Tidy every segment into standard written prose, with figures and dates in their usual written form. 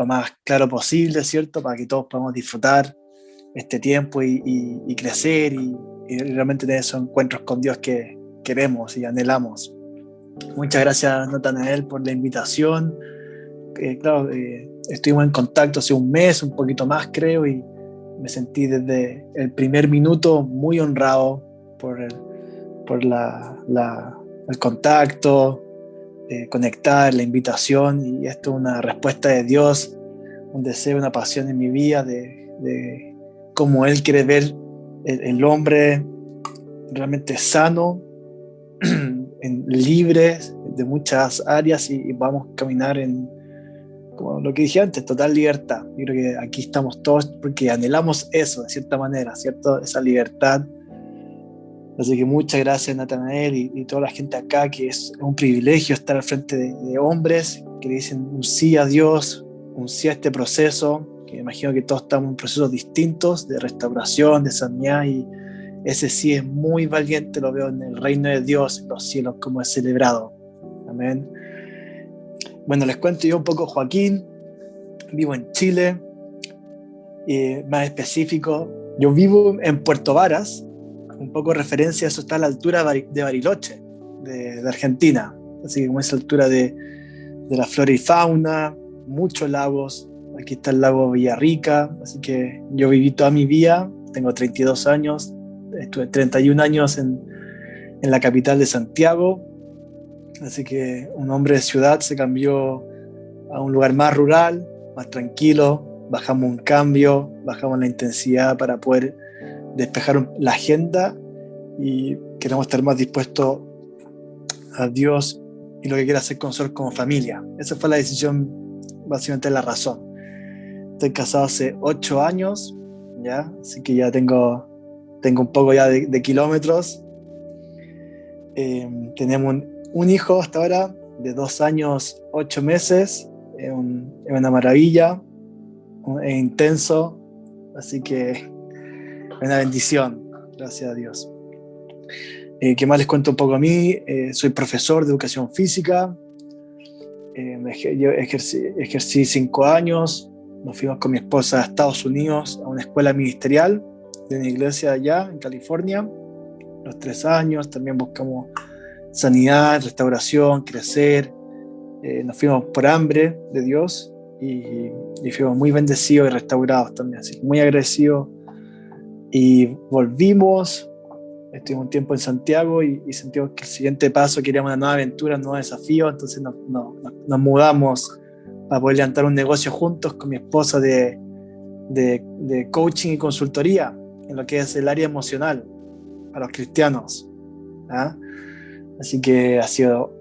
lo más claro posible, ¿cierto? Para que todos podamos disfrutar este tiempo y crecer y realmente tener esos encuentros con Dios que queremos y anhelamos. Muchas gracias, Natanael, por la invitación. Claro, estuvimos en contacto hace un mes, un poquito más creo, y me sentí desde el primer minuto muy honrado por el contacto, conectar, la invitación, y esto es una respuesta de Dios, un deseo, una pasión en mi vida de cómo Él quiere ver el hombre realmente sano, libre de muchas áreas y vamos a caminar en, como lo que dije antes, total libertad. Yo creo que aquí estamos todos porque anhelamos eso de cierta manera, ¿cierto? Esa libertad. Así que muchas gracias, Natanael, y toda la gente acá, que es un privilegio estar al frente de hombres que le dicen un sí a Dios, un sí a este proceso, que me imagino que todos estamos en procesos distintos de restauración, de sanidad, y ese sí es muy valiente, lo veo en el reino de Dios, en los cielos, como es celebrado. Amén. Bueno, les cuento yo un poco, Joaquín, vivo en Chile, más específico, yo vivo en Puerto Varas, un poco referencia, eso está a la altura de Bariloche, de Argentina, así que como esa altura de la flora y fauna, muchos lagos, aquí está el lago Villarrica, así que yo viví toda mi vida, tengo 32 años, estuve 31 años en la capital de Santiago, así que un hombre de ciudad se cambió a un lugar más rural, más tranquilo, bajamos un cambio, bajamos la intensidad para poder despejar la agenda y queremos estar más dispuestos a Dios y lo que quiere hacer con nosotros como familia. Esa fue la decisión, básicamente la razón. Estoy casado hace 8 años, ¿ya? Así que ya tengo un poco ya de kilómetros. Tenemos un hijo hasta ahora de 2 años, 8 meses. Es una maravilla, es intenso, así que es una bendición, gracias a Dios. ¿Qué más les cuento un poco a mí? Soy profesor de educación física, yo ejercí 5 años, nos fuimos con mi esposa a Estados Unidos a una escuela ministerial de una iglesia allá en California, los 3 años, también buscamos sanidad, restauración, crecer, nos fuimos por hambre de Dios y fuimos muy bendecidos y restaurados también, así que muy agradecidos, y volvimos. Estuvimos un tiempo en Santiago y sentimos que el siguiente paso queríamos una nueva aventura, un nuevo desafío, entonces nos mudamos para poder levantar un negocio juntos con mi esposa de coaching y consultoría en lo que es el área emocional para los cristianos. ¿Ah? Así que ha sido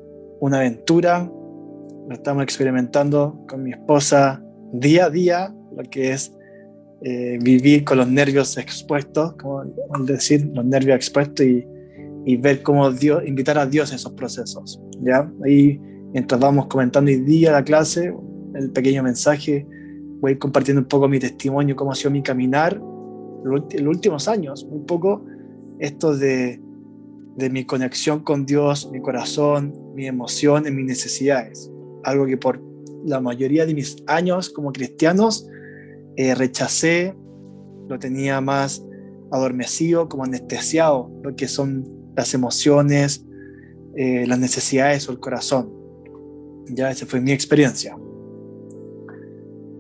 una aventura, lo estamos experimentando con mi esposa día a día, lo que es vivir con los nervios expuestos, como decir, los nervios expuestos y ver cómo Dios, invitar a Dios a esos procesos, ¿ya? Ahí, mientras vamos comentando hoy día la clase, el pequeño mensaje, voy a ir compartiendo un poco mi testimonio, cómo ha sido mi caminar en los últimos años, un poco esto de mi conexión con Dios, mi corazón, mis emociones, mis necesidades, algo que por la mayoría de mis años como cristianos rechacé, lo tenía más adormecido, como anestesiado, lo que son las emociones, las necesidades o el corazón. Ya, esa fue mi experiencia.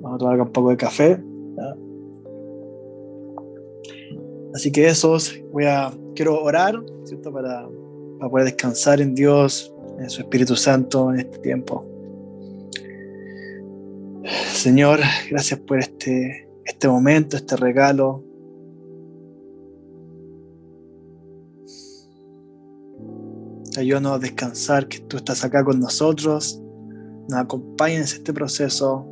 Vamos a tomar un poco de café, ¿ya? Así que quiero orar, ¿cierto? Para poder descansar en Dios, en su Espíritu Santo en este tiempo. Señor, gracias por este momento, este regalo. Ayúdanos a descansar, que tú estás acá con nosotros, nos acompañes en este proceso.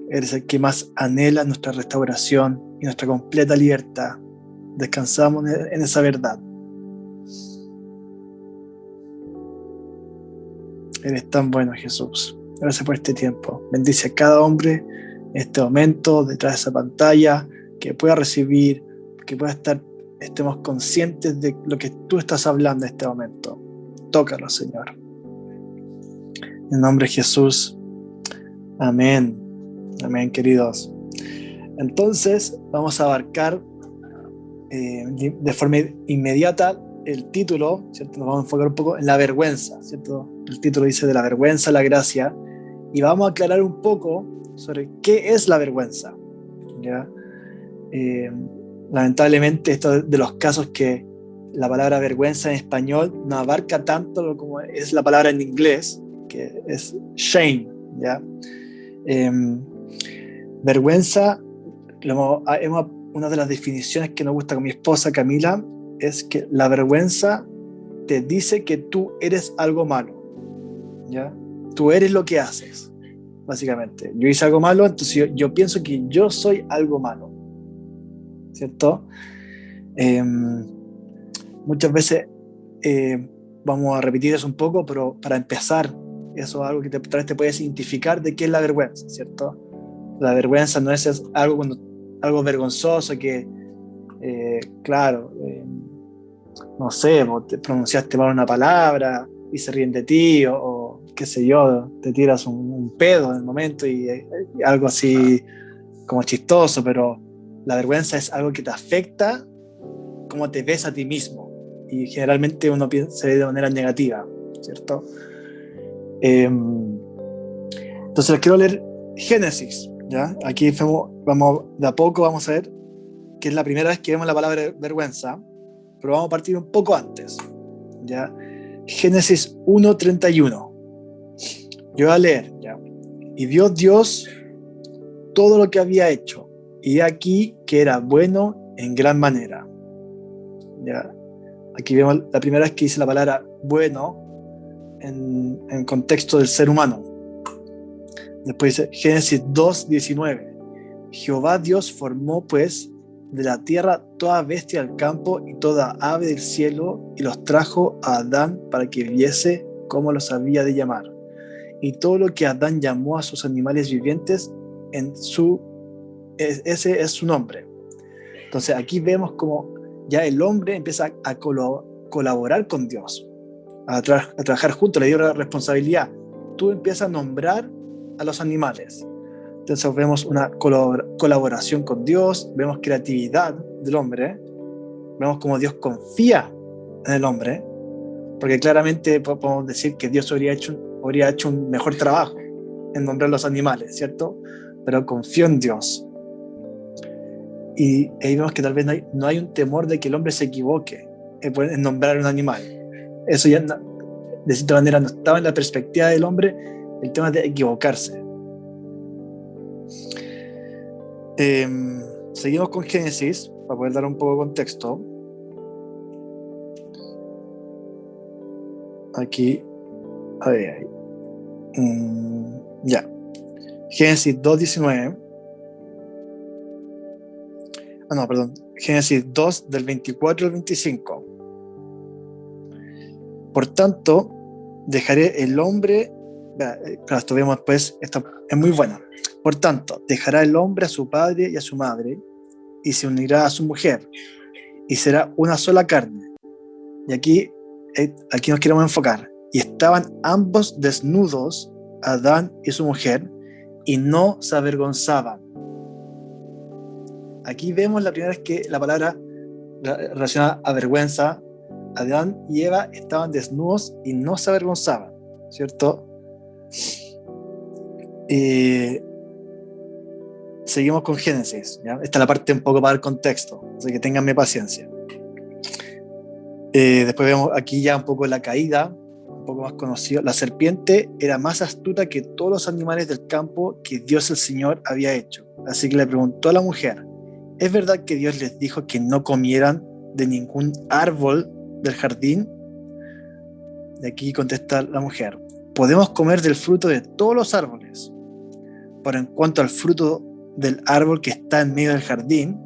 Eres el que más anhela nuestra restauración y nuestra completa libertad. Descansamos en esa verdad. Eres tan bueno, Jesús. Gracias por este tiempo. Bendice a cada hombre en este momento, detrás de esa pantalla, que pueda recibir, que estemos conscientes de lo que tú estás hablando en este momento. Tócalo, Señor. En nombre de Jesús. Amén. Amén, queridos. Entonces, vamos a abarcar de forma inmediata el título, ¿cierto? Nos vamos a enfocar un poco en la vergüenza, ¿cierto? El título dice de la vergüenza a la gracia, y vamos a aclarar un poco sobre qué es la vergüenza, ¿ya? Lamentablemente, esto es de los casos que la palabra vergüenza en español no abarca tanto como es la palabra en inglés, que es shame, ¿ya? Vergüenza, una de las definiciones que nos gusta con mi esposa Camila es que la vergüenza te dice que tú eres algo malo, ¿ya? Tú eres lo que haces, básicamente. Yo hice algo malo, entonces yo pienso que yo soy algo malo, ¿cierto? Muchas veces vamos a repetir eso un poco, pero para empezar, eso es algo que tal vez te puedes identificar de qué es la vergüenza, ¿cierto? La vergüenza no es algo vergonzoso que, claro, no sé, te pronunciaste mal una palabra y se ríen de ti, o qué sé yo, te tiras un pedo en el momento y algo así como chistoso, pero la vergüenza es algo que te afecta cómo te ves a ti mismo, y generalmente uno se ve de manera negativa, ¿cierto? Entonces les quiero leer Génesis, ¿ya? Aquí vamos, de a poco vamos a ver que es la primera vez que vemos la palabra vergüenza, pero vamos a partir un poco antes, ¿ya? Génesis 1:31. Yo voy a leer, ¿ya? Y vio Dios todo lo que había hecho, y aquí que era bueno en gran manera, ¿ya? Aquí vemos la primera vez que dice la palabra bueno en contexto del ser humano. Después dice Génesis 2:19. Jehová Dios formó pues de la tierra toda bestia del campo y toda ave del cielo, y los trajo a Adán para que viese cómo los había de llamar. Y todo lo que Adán llamó a sus animales vivientes, ese es su nombre. Entonces aquí vemos como ya el hombre empieza a colaborar con Dios, a trabajar juntos, le dio la responsabilidad. Tú empiezas a nombrar a los animales. Entonces vemos una colaboración con Dios, vemos creatividad del hombre, vemos cómo Dios confía en el hombre, porque claramente podemos decir que Dios habría hecho un mejor trabajo en nombrar los animales, ¿cierto? Pero confió en Dios. Y ahí vemos que tal vez no hay un temor de que el hombre se equivoque en nombrar un animal. Eso ya, de cierta manera, no estaba en la perspectiva del hombre el tema de equivocarse. Seguimos con Génesis para poder dar un poco de contexto. Aquí, a ver, ya. Génesis 2:19. No, perdón. Génesis 2 del 24 al 25. Por tanto, dejaré el hombre. Claro, esto vemos después, esto es muy bueno. Por tanto, dejará el hombre a su padre y a su madre, y se unirá a su mujer, y será una sola carne. Y aquí nos queremos enfocar. Y estaban ambos desnudos, Adán y su mujer, y no se avergonzaban. Aquí vemos la primera vez que la palabra relacionada a vergüenza, Adán y Eva estaban desnudos y no se avergonzaban, ¿cierto? Seguimos con Génesis, ¿ya? Esta es la parte un poco para el contexto, así que ténganme paciencia. Después vemos aquí ya un poco la caída, un poco más conocido. La serpiente era más astuta que todos los animales del campo que Dios el Señor había hecho. Así que le preguntó a la mujer: ¿es verdad que Dios les dijo que no comieran de ningún árbol del jardín? Y aquí contesta la mujer: podemos comer del fruto de todos los árboles, pero en cuanto al fruto del árbol que está en medio del jardín,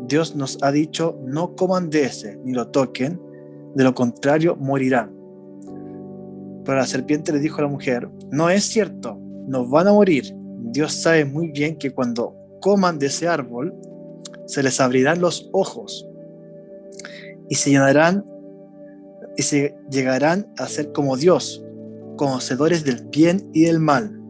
Dios nos ha dicho: no coman de ese, ni lo toquen, de lo contrario morirán. Pero la serpiente le dijo a la mujer: no es cierto, no van a morir. Dios sabe muy bien que cuando coman de ese árbol, se les abrirán los ojos y se llegarán a ser como Dios, conocedores del bien y del mal.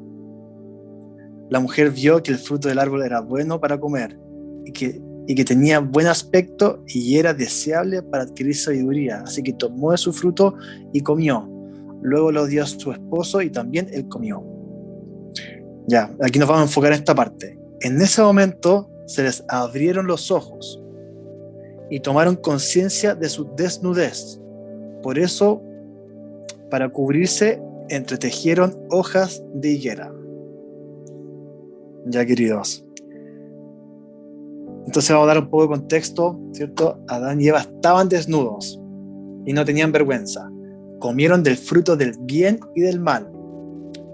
La mujer vio que el fruto del árbol era bueno para comer y que tenía buen aspecto y era deseable para adquirir sabiduría. Así que tomó de su fruto y comió. Luego lo dio a su esposo y también él comió. Ya, aquí nos vamos a enfocar en esta parte. En ese momento se les abrieron los ojos y tomaron conciencia de su desnudez. Por eso, para cubrirse, entretejieron hojas de higuera. Ya, queridos. Entonces vamos a dar un poco de contexto, ¿cierto? Adán y Eva estaban desnudos y no tenían vergüenza. Comieron del fruto del bien y del mal.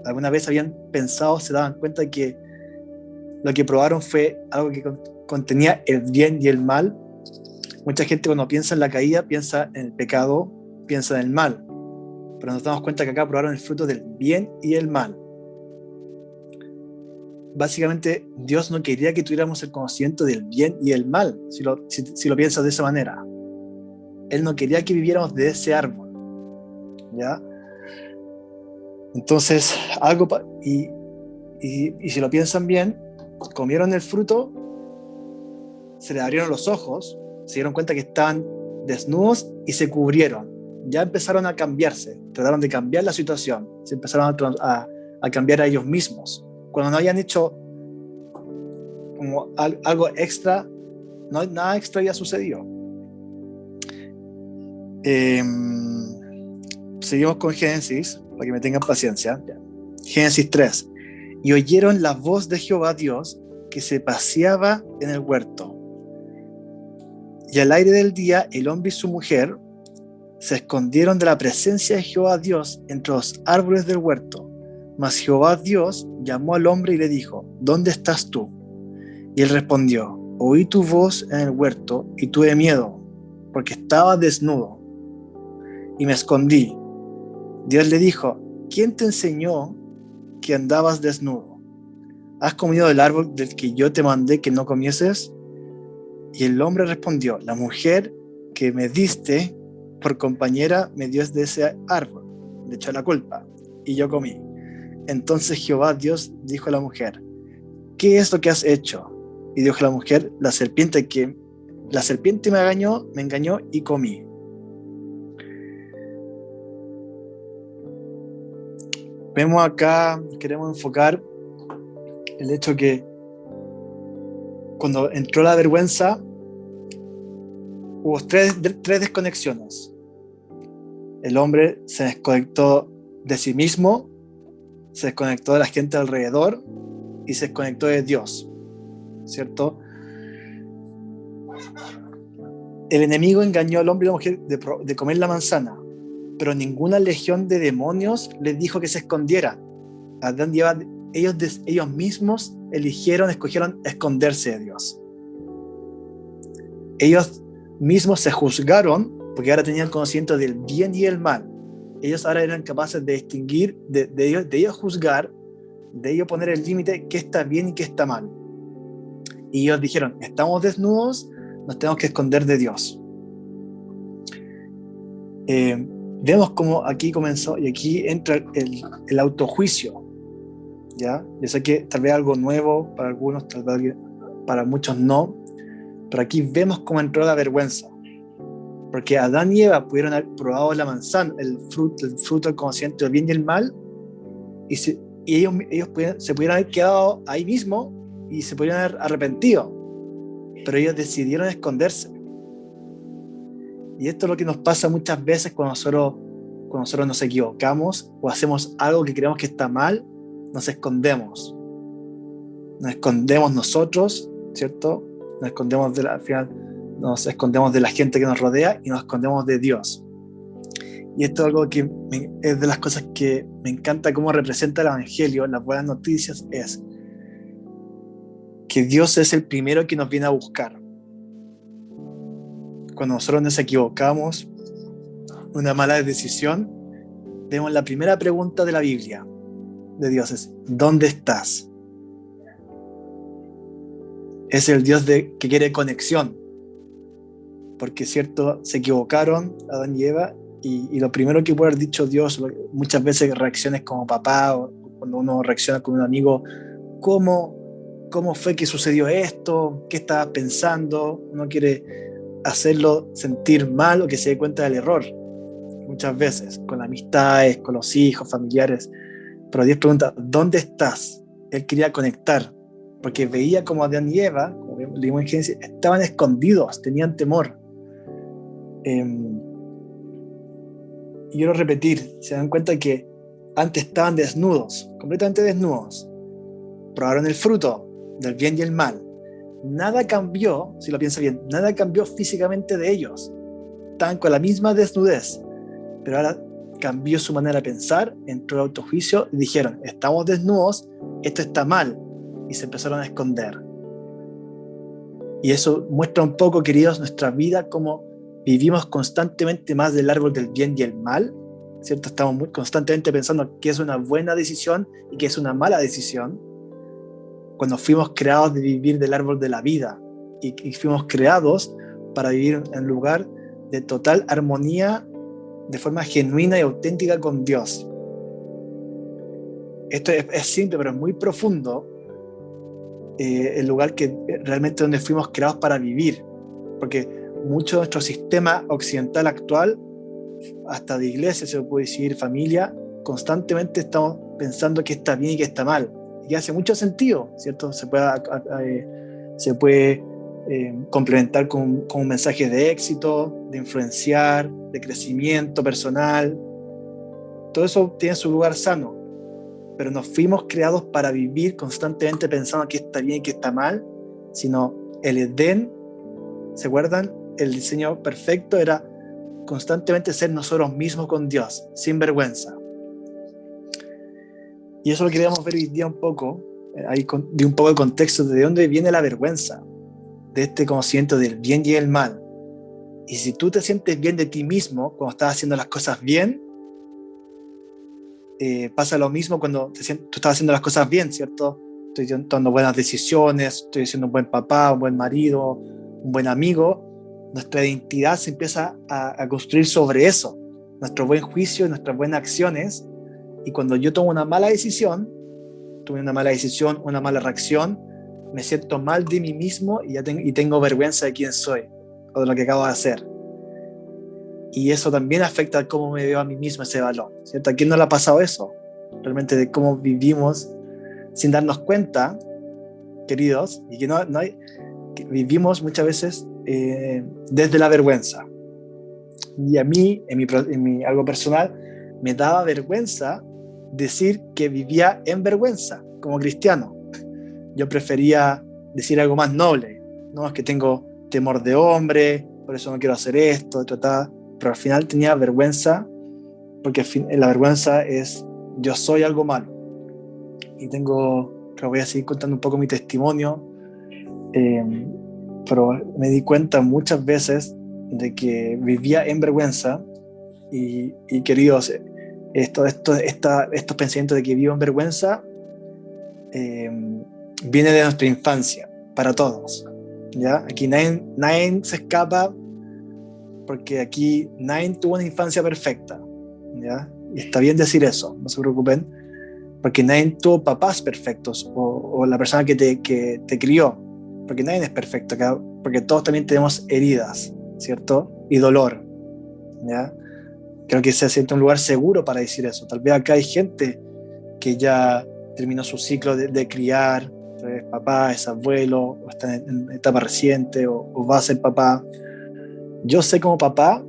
Alguna vez habían pensado, se daban cuenta de que lo que probaron fue algo que contenía el bien y el mal. Mucha gente cuando piensa en la caída, piensa en el pecado, piensa en el mal. Pero nos damos cuenta que acá probaron el fruto del bien y el mal. Básicamente, Dios no quería que tuviéramos el conocimiento del bien y el mal, si lo piensas de esa manera. Él no quería que viviéramos de ese árbol, ¿ya? Entonces, y si lo piensan bien, comieron el fruto, se les abrieron los ojos, se dieron cuenta que estaban desnudos y se cubrieron. Ya empezaron a cambiarse, trataron de cambiar la situación, se empezaron a cambiar a ellos mismos. Cuando no habían hecho como algo extra, nada extra había sucedido. Seguimos con Génesis, para que me tengan paciencia. Génesis 3. Y oyeron la voz de Jehová Dios que se paseaba en el huerto. Y al aire del día el hombre y su mujer se escondieron de la presencia de Jehová Dios entre los árboles del huerto. Mas Jehová Dios llamó al hombre y le dijo: ¿Dónde estás tú? Y él respondió: Oí tu voz en el huerto y tuve miedo, porque estaba desnudo y me escondí. Dios le dijo: ¿Quién te enseñó que andabas desnudo? ¿Has comido del árbol del que yo te mandé que no comieses? Y el hombre respondió: La mujer que me diste por compañera me dio de ese árbol, le echó la culpa, y yo comí. Entonces Jehová Dios dijo a la mujer: ¿Qué es lo que has hecho? Y dijo la mujer: la serpiente me engañó y comí. Vemos acá, queremos enfocar el hecho que cuando entró la vergüenza hubo tres desconexiones. El hombre se desconectó de sí mismo, se desconectó de la gente alrededor y se desconectó de Dios, ¿cierto? El enemigo engañó al hombre y a la mujer de comer la manzana, pero ninguna legión de demonios les dijo que se escondieran. Adán y Eva, ellos mismos escogieron esconderse de Dios. Ellos mismos se juzgaron porque ahora tenían conocimiento del bien y el mal. Ellos ahora eran capaces de distinguir, de ellos juzgar, de ellos poner el límite, qué está bien y qué está mal. Y ellos dijeron: estamos desnudos, nos tenemos que esconder de Dios. Vemos cómo aquí comenzó, y aquí entra el autojuicio, ¿ya? Yo sé que tal vez algo nuevo para algunos, tal vez para muchos no, pero aquí vemos cómo entró la vergüenza, porque Adán y Eva pudieron haber probado la manzana, el fruto del conocimiento del bien y el mal, y ellos se pudieran haber quedado ahí mismo y se pudieran haber arrepentido, pero ellos decidieron esconderse. Y esto es lo que nos pasa muchas veces cuando nosotros nos equivocamos o hacemos algo que creemos que está mal. Nos escondemos nosotros, ¿cierto? Al final nos escondemos de la gente que nos rodea y nos escondemos de Dios. Y esto es algo que es de las cosas que me encanta cómo representa el Evangelio, las buenas noticias, es que Dios es el primero que nos viene a buscar. Cuando nosotros nos equivocamos, una mala decisión, vemos la primera pregunta de la Biblia de Dios es: ¿dónde estás? Es el Dios que quiere conexión, porque cierto, se equivocaron Adán y Eva y lo primero que puede haber dicho Dios, muchas veces reacciones como papá, o cuando uno reacciona con un amigo, ¿cómo fue que sucedió esto? ¿Qué estabas pensando? Uno quiere hacerlo sentir mal o que se dé cuenta del error, muchas veces, con amistades, con los hijos, familiares. Pero Dios pregunta, ¿dónde estás? Él quería conectar, porque veía como Adán y Eva, como leímos en Génesis, estaban escondidos, tenían temor. Y quiero repetir, se dan cuenta que antes estaban desnudos, completamente desnudos. Probaron el fruto del bien y el mal. Nada cambió, si lo piensas bien, nada cambió físicamente de ellos. Estaban con la misma desnudez, pero ahora cambió su manera de pensar, entró el autojuicio y dijeron, estamos desnudos, esto está mal, y se empezaron a esconder. Y eso muestra un poco, queridos, nuestra vida, como vivimos constantemente más del árbol del bien y el mal, ¿cierto? Estamos constantemente pensando qué es una buena decisión y qué es una mala decisión, cuando fuimos creados de vivir del árbol de la vida y fuimos creados para vivir en un lugar de total armonía, de forma genuina y auténtica con Dios. Esto es simple, pero es muy profundo, el lugar que realmente donde fuimos creados para vivir, porque mucho de nuestro sistema occidental actual, hasta de iglesia se puede decir, familia, constantemente estamos pensando qué está bien y qué está mal, y hace mucho sentido, ¿cierto? Se puede complementar con un mensaje de éxito, de influenciar, de crecimiento personal. Todo eso tiene su lugar sano, pero no fuimos creados para vivir constantemente pensando qué está bien y qué está mal, sino el Edén, ¿se acuerdan? El diseño perfecto era constantemente ser nosotros mismos con Dios, sin vergüenza. Y eso lo queríamos ver hoy día un poco, de un poco de contexto de dónde viene la vergüenza, de este conocimiento del bien y el mal. Y si tú te sientes bien de ti mismo cuando estás haciendo las cosas bien, pasa lo mismo cuando tú estás haciendo las cosas bien, ¿cierto? Estoy tomando buenas decisiones, estoy siendo un buen papá, un buen marido, un buen amigo. Nuestra identidad se empieza a construir sobre eso, nuestro buen juicio, nuestras buenas acciones. Y cuando yo tomo una mala decisión, una mala reacción, me siento mal de mí mismo y tengo vergüenza de quién soy o de lo que acabo de hacer. Y eso también afecta a cómo me veo a mí mismo, ese valor, ¿cierto? ¿A quién no le ha pasado eso? Realmente de cómo vivimos sin darnos cuenta, queridos, y que vivimos muchas veces desde la vergüenza. Y a mí, en mi algo personal, me daba vergüenza decir que vivía en vergüenza como cristiano. Yo prefería decir algo más noble, ¿no? Es que tengo temor de hombre, por eso no quiero hacer esto, pero al final tenía vergüenza, porque la vergüenza es yo soy algo malo. Y voy a seguir contando un poco mi testimonio, pero me di cuenta muchas veces de que vivía en vergüenza y queridos, estos pensamientos de que vivo en vergüenza viene de nuestra infancia, para todos, ¿ya? Aquí nadie se escapa, porque aquí nadie tuvo una infancia perfecta, ¿ya? Y está bien decir eso, no se preocupen, porque nadie tuvo papás perfectos o la persona que te crió, porque nadie es perfecto acá, porque todos también tenemos heridas, ¿cierto? Y dolor, ¿ya? Creo que se siente un lugar seguro para decir eso. Tal vez acá hay gente que ya terminó su ciclo de criar, es papá, es abuelo, o está en etapa reciente, o va a ser papá. Yo sé como papá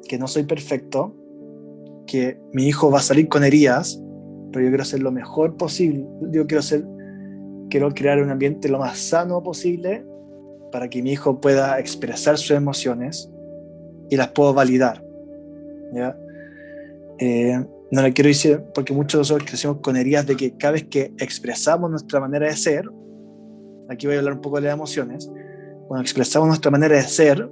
que no soy perfecto, que mi hijo va a salir con heridas, pero yo quiero hacer lo mejor posible. Quiero crear un ambiente lo más sano posible para que mi hijo pueda expresar sus emociones y las puedo validar, ¿ya? No le quiero decir, porque muchos de nosotros crecemos con heridas de que cada vez que expresamos nuestra manera de ser, aquí voy a hablar un poco de las emociones, cuando expresamos nuestra manera de ser,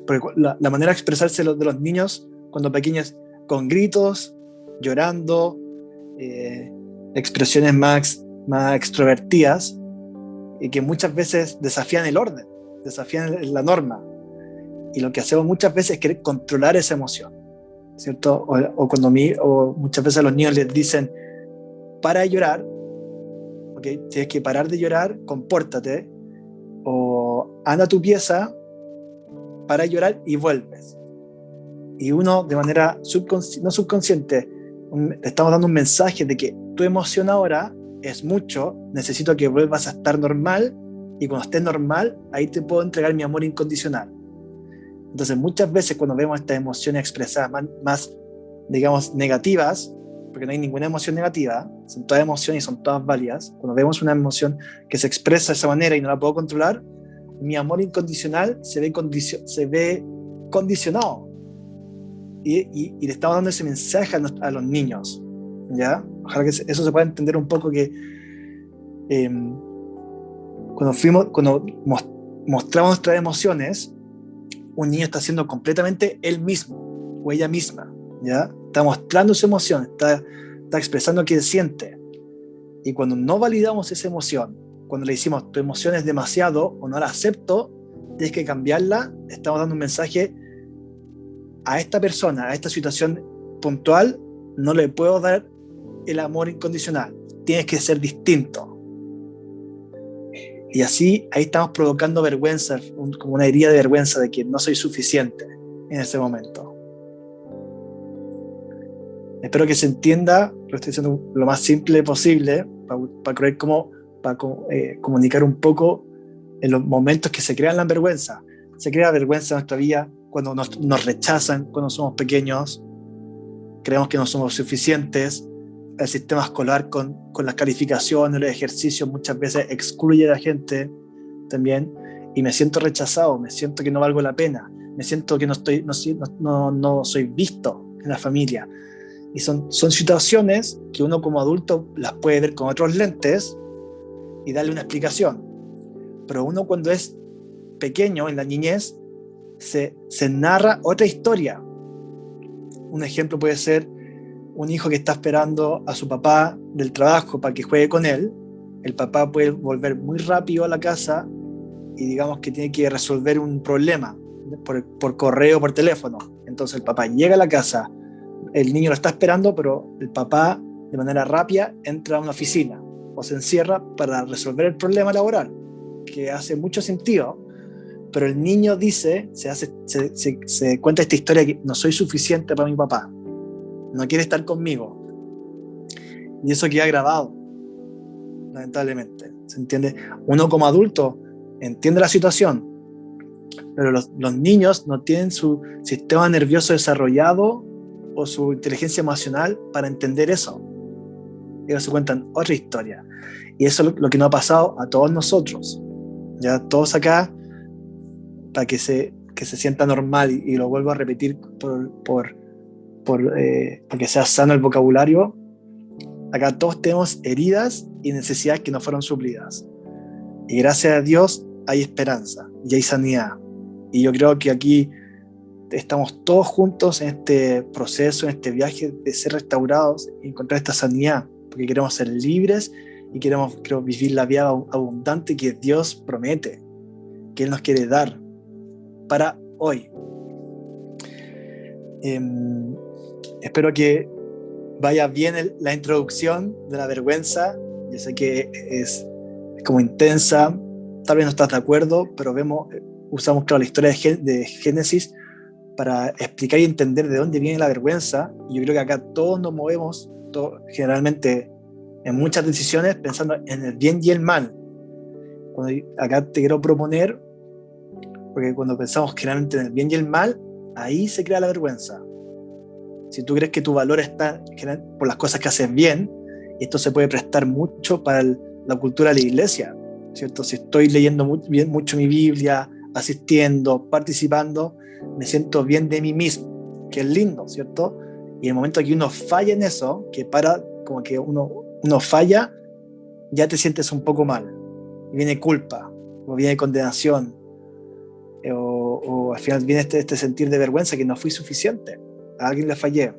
porque la manera de expresarse de los niños cuando pequeños, con gritos, llorando, expresiones más extrovertidas, y que muchas veces desafían el orden, desafían la norma, y lo que hacemos muchas veces es querer controlar esa emoción. ¿cierto? O cuando o muchas veces a los niños les dicen, para de llorar, ¿ok? Tienes que parar de llorar, compórtate, o anda a tu pieza, para de llorar y vuelves. Y uno de manera no subconsciente, le estamos dando un mensaje de que tu emoción ahora es mucho, necesito que vuelvas a estar normal, y cuando estés normal, ahí te puedo entregar mi amor incondicional. Entonces muchas veces cuando vemos estas emociones expresadas más, digamos, negativas, porque no hay ninguna emoción negativa, son todas emociones y son todas válidas, cuando vemos una emoción que se expresa de esa manera y no la puedo controlar, mi amor incondicional se ve condicionado. Y le estamos dando ese mensaje a los niños, ¿ya? Ojalá que eso se pueda entender un poco, que cuando mostramos nuestras emociones, un niño está siendo completamente él mismo o ella misma, ¿ya? Está mostrando su emoción, está expresando qué siente. Y cuando no validamos esa emoción, cuando le decimos tu emoción es demasiado o no la acepto, tienes que cambiarla, estamos dando un mensaje a esta persona, a esta situación puntual, no le puedo dar el amor incondicional, tienes que ser distinto. Y así, ahí estamos provocando vergüenza, como una herida de vergüenza de que no soy suficiente en ese momento. Espero que se entienda, lo estoy diciendo lo más simple posible, para comunicar un poco en los momentos que se crean la vergüenza. Se crea vergüenza en nuestra vida cuando nos rechazan, cuando somos pequeños, creemos que no somos suficientes. El sistema escolar con las calificaciones, los ejercicios, muchas veces excluye a la gente también, y me siento rechazado, me siento que no valgo la pena, me siento que no soy visto en la familia. Y son situaciones que uno como adulto las puede ver con otros lentes y darle una explicación. Pero uno cuando es pequeño, en la niñez, se narra otra historia. Un ejemplo puede ser un hijo que está esperando a su papá del trabajo para que juegue con él. El papá puede volver muy rápido a la casa y digamos que tiene que resolver un problema por correo o por teléfono. Entonces el papá llega a la casa, el niño lo está esperando, pero el papá de manera rápida entra a una oficina o se encierra para resolver el problema laboral, que hace mucho sentido. Pero el niño dice, se cuenta esta historia que no soy suficiente para mi papá, no quiere estar conmigo. Y eso queda grabado, lamentablemente. ¿Se entiende? Uno como adulto entiende la situación, pero los niños no tienen su sistema nervioso desarrollado o su inteligencia emocional para entender eso. Ellos se cuentan otra historia. Y eso es lo que nos ha pasado a todos nosotros. Ya todos acá, para que se sienta normal, y lo vuelvo a repetir para que sea sano el vocabulario, acá todos tenemos heridas y necesidades que no fueron suplidas. Y gracias a Dios hay esperanza y hay sanidad. Y yo creo que aquí estamos todos juntos en este proceso, en este viaje de ser restaurados y encontrar esta sanidad, porque queremos ser libres y queremos vivir la vida abundante que Dios promete, que Él nos quiere dar para hoy. Espero que vaya bien la introducción de la vergüenza. Yo sé que es como intensa, tal vez no estás de acuerdo, pero usamos la historia de Génesis para explicar y entender de dónde viene la vergüenza. Y yo creo que acá todos nos movemos, generalmente en muchas decisiones, pensando en el bien y el mal. Acá te quiero proponer, porque cuando pensamos generalmente en el bien y el mal, ahí se crea la vergüenza. Si tú crees que tu valor está por las cosas que haces bien, esto se puede prestar mucho para la cultura de la iglesia, ¿cierto? Si estoy leyendo mucho mi Biblia, asistiendo, participando, me siento bien de mí mismo, que es lindo, ¿cierto? Y en el momento que uno falla en eso, como que uno falla, ya te sientes un poco mal. Viene culpa, o viene condenación, o al final viene este sentir de vergüenza, que no fui suficiente, a alguien le fallé.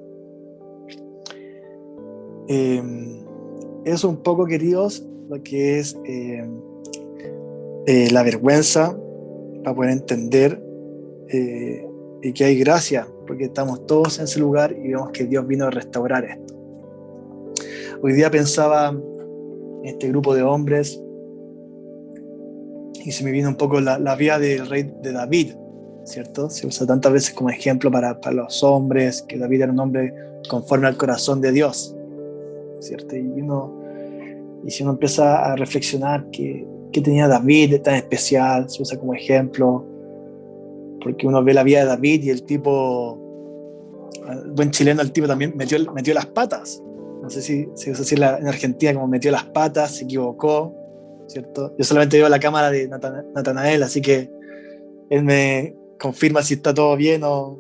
Eso un poco, queridos, lo que es la vergüenza, para poder entender y que hay gracia porque estamos todos en ese lugar y vemos que Dios vino a restaurar esto. Hoy día pensaba en este grupo de hombres y se me vino un poco la vida del rey de David, ¿cierto? Se usa tantas veces como ejemplo para los hombres, que David era un hombre conforme al corazón de Dios, ¿cierto? Y si uno empieza a reflexionar qué tenía David tan especial, se usa como ejemplo, porque uno ve la vida de David y el tipo, el buen chileno, el tipo también metió las patas. No sé si se usa así en Argentina, como metió las patas, se equivocó, ¿cierto? Yo solamente veo la cámara de Natanael, así que él me confirma si está todo bien o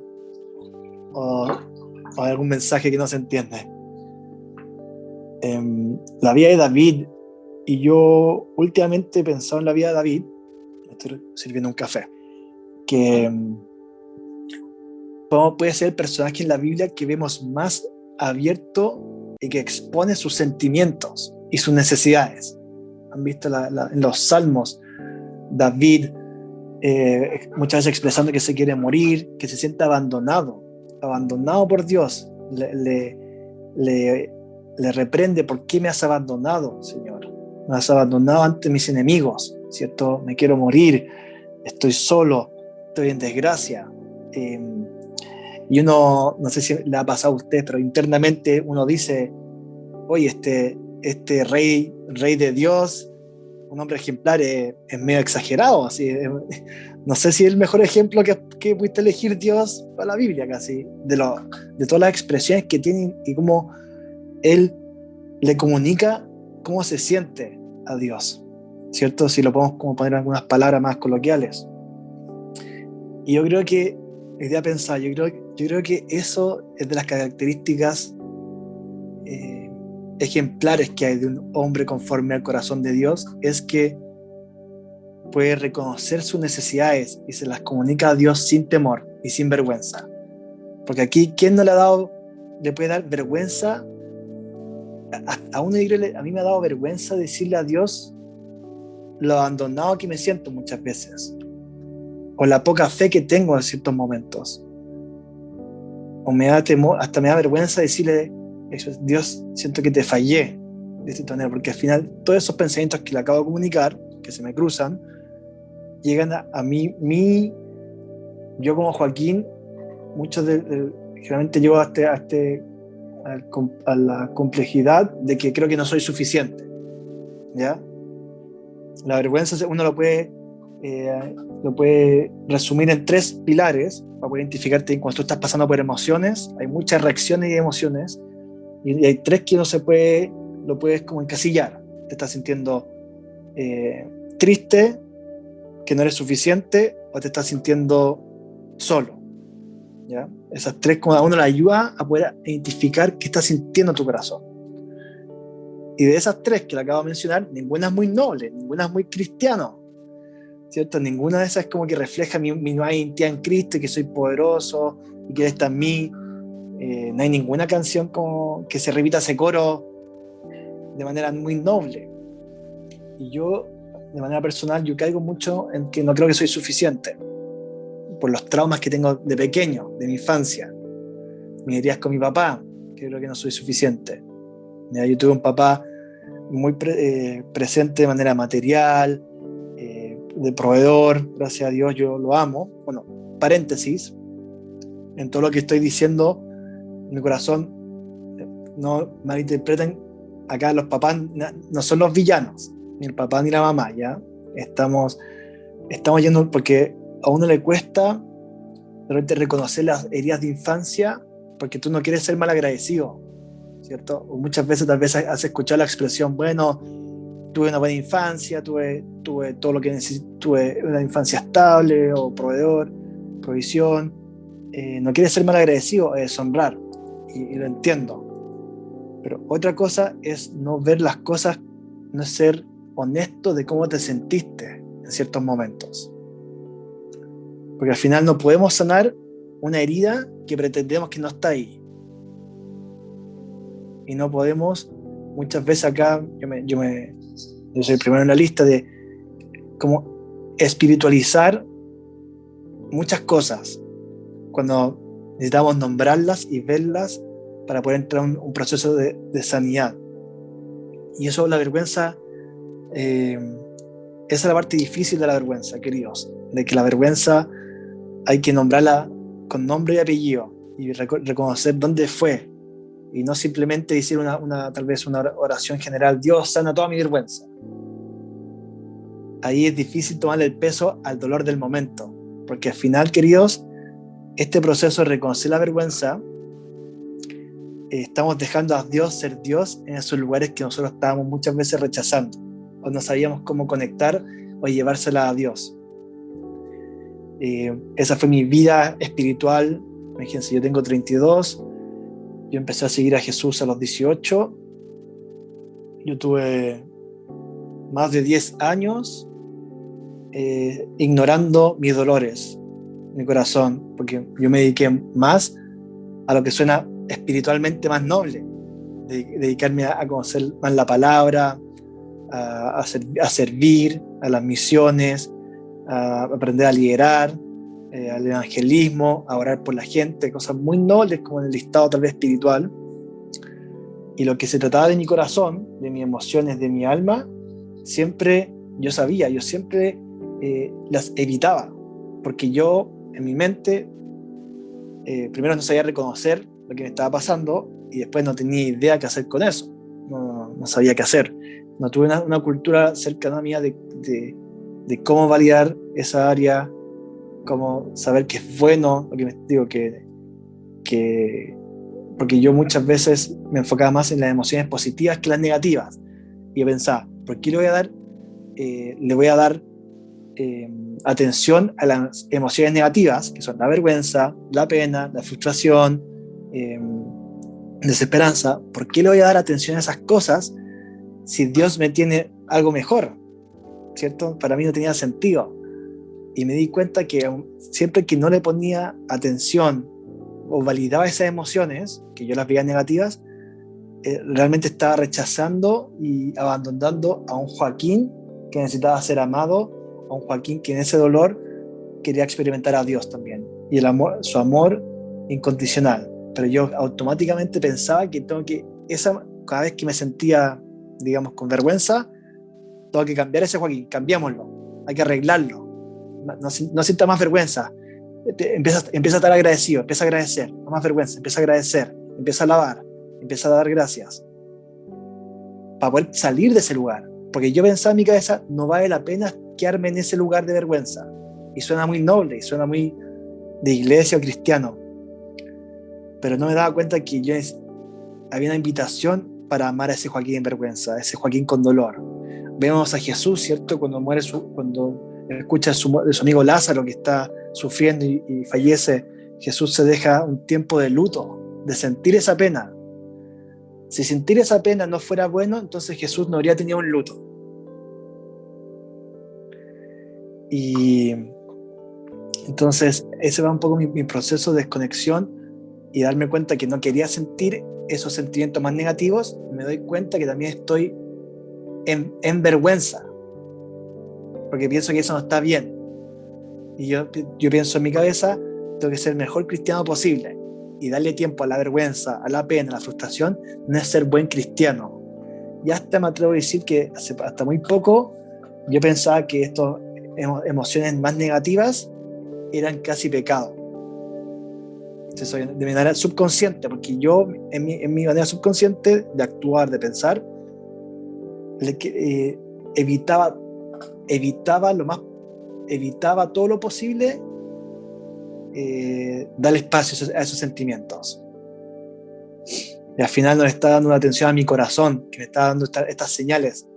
hay algún mensaje que no se entiende. La vida de David, y yo últimamente he pensado en la vida de David, me estoy sirviendo un café, que puede ser el personaje en la Biblia que vemos más abierto y que expone sus sentimientos y sus necesidades. Han visto en los Salmos, David muchas veces expresando que se quiere morir, que se siente abandonado por Dios. Le reprende: ¿por qué me has abandonado, Señor? Me has abandonado ante mis enemigos, ¿cierto? Me quiero morir, estoy solo, estoy en desgracia. Y uno, no sé si le ha pasado a usted, pero internamente uno dice: oye, este rey de Dios, un hombre ejemplar, es medio exagerado, así. No sé si es el mejor ejemplo que pudiste elegir Dios para la Biblia, casi, de todas las expresiones que tiene y cómo él le comunica cómo se siente a Dios, ¿cierto? Si lo podemos como poner en algunas palabras más coloquiales. Y yo creo que, idea pensar, yo creo que eso es de las características ejemplares que hay de un hombre conforme al corazón de Dios, es que puede reconocer sus necesidades y se las comunica a Dios sin temor y sin vergüenza. Porque aquí, ¿quién no le puede dar vergüenza? A mí me ha dado vergüenza decirle a Dios lo abandonado que me siento muchas veces, o la poca fe que tengo en ciertos momentos, o me da temor, hasta me da vergüenza decirle: Dios, siento que te fallé de esta manera, porque al final todos esos pensamientos que le acabo de comunicar, que se me cruzan, llegan a mí, yo como Joaquín, generalmente llego a la complejidad de que creo que no soy suficiente, ¿ya? La vergüenza uno lo puede resumir en 3 pilares para poder identificarte cuando tú estás pasando por emociones. Hay muchas reacciones y emociones, y hay 3 que lo puedes como encasillar. Te estás sintiendo triste, que no eres suficiente, o te estás sintiendo solo, ¿ya? Esas 3, como a uno le ayuda a poder identificar qué está sintiendo tu corazón. Y de esas 3 que le acabo de mencionar, ninguna es muy noble, ninguna es muy cristiano, ¿cierto? Ninguna de esas es como que refleja mi nueva identidad en Cristo, y que soy poderoso y que Él está en mí. No hay ninguna canción como que se repita ese coro de manera muy noble. Y yo, de manera personal, yo caigo mucho en que no creo que soy suficiente por los traumas que tengo de pequeño, de mi infancia, mis heridas con mi papá, que creo que no soy suficiente. Yo tuve un papá muy presente de manera material, de proveedor, gracias a Dios, yo lo amo. Bueno, paréntesis, en todo lo que estoy diciendo, mi corazón, no malinterpreten, acá los papás no son los villanos, ni el papá ni la mamá, ¿ya? Estamos yendo porque a uno le cuesta de repente reconocer las heridas de infancia, porque tú no quieres ser mal agradecido, ¿cierto? O muchas veces tal vez has escuchado la expresión: bueno, tuve una buena infancia, tuve todo lo que necesito, tuve una infancia estable, o proveedor, provisión. No quieres ser mal agradecido, es deshonrar, y lo entiendo. Pero otra cosa es no ver las cosas, no es ser honesto de cómo te sentiste en ciertos momentos. Porque al final no podemos sanar una herida que pretendemos que no está ahí. Y no podemos, muchas veces acá, yo soy el primero en la lista de cómo espiritualizar muchas cosas. Cuando Necesitamos nombrarlas y verlas para poder entrar en un proceso de sanidad. Y eso, la vergüenza, esa es la parte difícil de la vergüenza, queridos, de que la vergüenza hay que nombrarla con nombre y apellido y reconocer dónde fue, y no simplemente decir tal vez una oración general: Dios sana toda mi vergüenza. Ahí es difícil tomarle el peso al dolor del momento, porque al final, queridos, este proceso de reconocer la vergüenza, estamos dejando a Dios ser Dios en esos lugares que nosotros estábamos muchas veces rechazando, o no sabíamos cómo conectar o llevársela a Dios. Esa fue mi vida espiritual. Imagínense, yo tengo 32, yo empecé a seguir a Jesús a los 18, yo tuve más de 10 años ignorando mis dolores, mi corazón, porque yo me dediqué más a lo que suena espiritualmente más noble, dedicarme a conocer más la palabra, a servir, a las misiones, a aprender a liderar, al evangelismo, a orar por la gente, cosas muy nobles como en el listado tal vez espiritual. Y lo que se trataba de mi corazón, de mis emociones, de mi alma, siempre yo siempre las evitaba, porque yo en mi mente primero no sabía reconocer lo que me estaba pasando, y después no tenía idea qué hacer con eso, no sabía qué hacer, no tuve una cultura cercana mía de cómo validar esa área, cómo saber que es bueno, lo que me digo porque yo muchas veces me enfocaba más en las emociones positivas que las negativas, y yo pensaba: ¿por qué le voy a dar atención a las emociones negativas, que son la vergüenza, la pena, la frustración, desesperanza? ¿Por qué le voy a dar atención a esas cosas si Dios me tiene algo mejor? ¿Cierto? Para mí no tenía sentido. Y me di cuenta que siempre que no le ponía atención o validaba esas emociones, que yo las veía negativas, realmente estaba rechazando y abandonando a un Joaquín que necesitaba ser amado, a un Joaquín que en ese dolor quería experimentar a Dios también, y su amor incondicional. Pero yo automáticamente pensaba que cada vez que me sentía, digamos, con vergüenza, tengo que cambiar ese Joaquín, cambiémoslo, hay que arreglarlo, no sienta más vergüenza, empieza a estar agradecido, empieza a agradecer, no más vergüenza, empieza a agradecer, empieza a alabar, empieza a dar gracias, para poder salir de ese lugar. Porque yo pensaba en mi cabeza: no vale la pena quedarme en ese lugar de vergüenza. Y suena muy noble, y suena muy de iglesia o cristiano, pero no me daba cuenta que había una invitación para amar a ese Joaquín en vergüenza, a ese Joaquín con dolor. Vemos a Jesús, ¿cierto? Cuando escucha de su amigo Lázaro que está sufriendo y fallece, Jesús se deja un tiempo de luto, de sentir esa pena. Si sentir esa pena no fuera bueno, entonces Jesús no habría tenido un luto. Y entonces ese va un poco mi proceso de desconexión, y darme cuenta que no quería sentir esos sentimientos más negativos. Me doy cuenta que también estoy en vergüenza, porque pienso que eso no está bien. Y yo pienso en mi cabeza: tengo que ser el mejor cristiano posible, y darle tiempo a la vergüenza, a la pena, a la frustración, no es ser buen cristiano. Y hasta me atrevo a decir que hasta muy poco yo pensaba que estas emociones más negativas eran casi pecado. Entonces, de manera subconsciente, porque yo en mi manera subconsciente de actuar, de pensar, evitaba todo lo posible darle espacio a esos sentimientos. Y al final no le estaba dando una atención a mi corazón, que me estaba dando estas señales: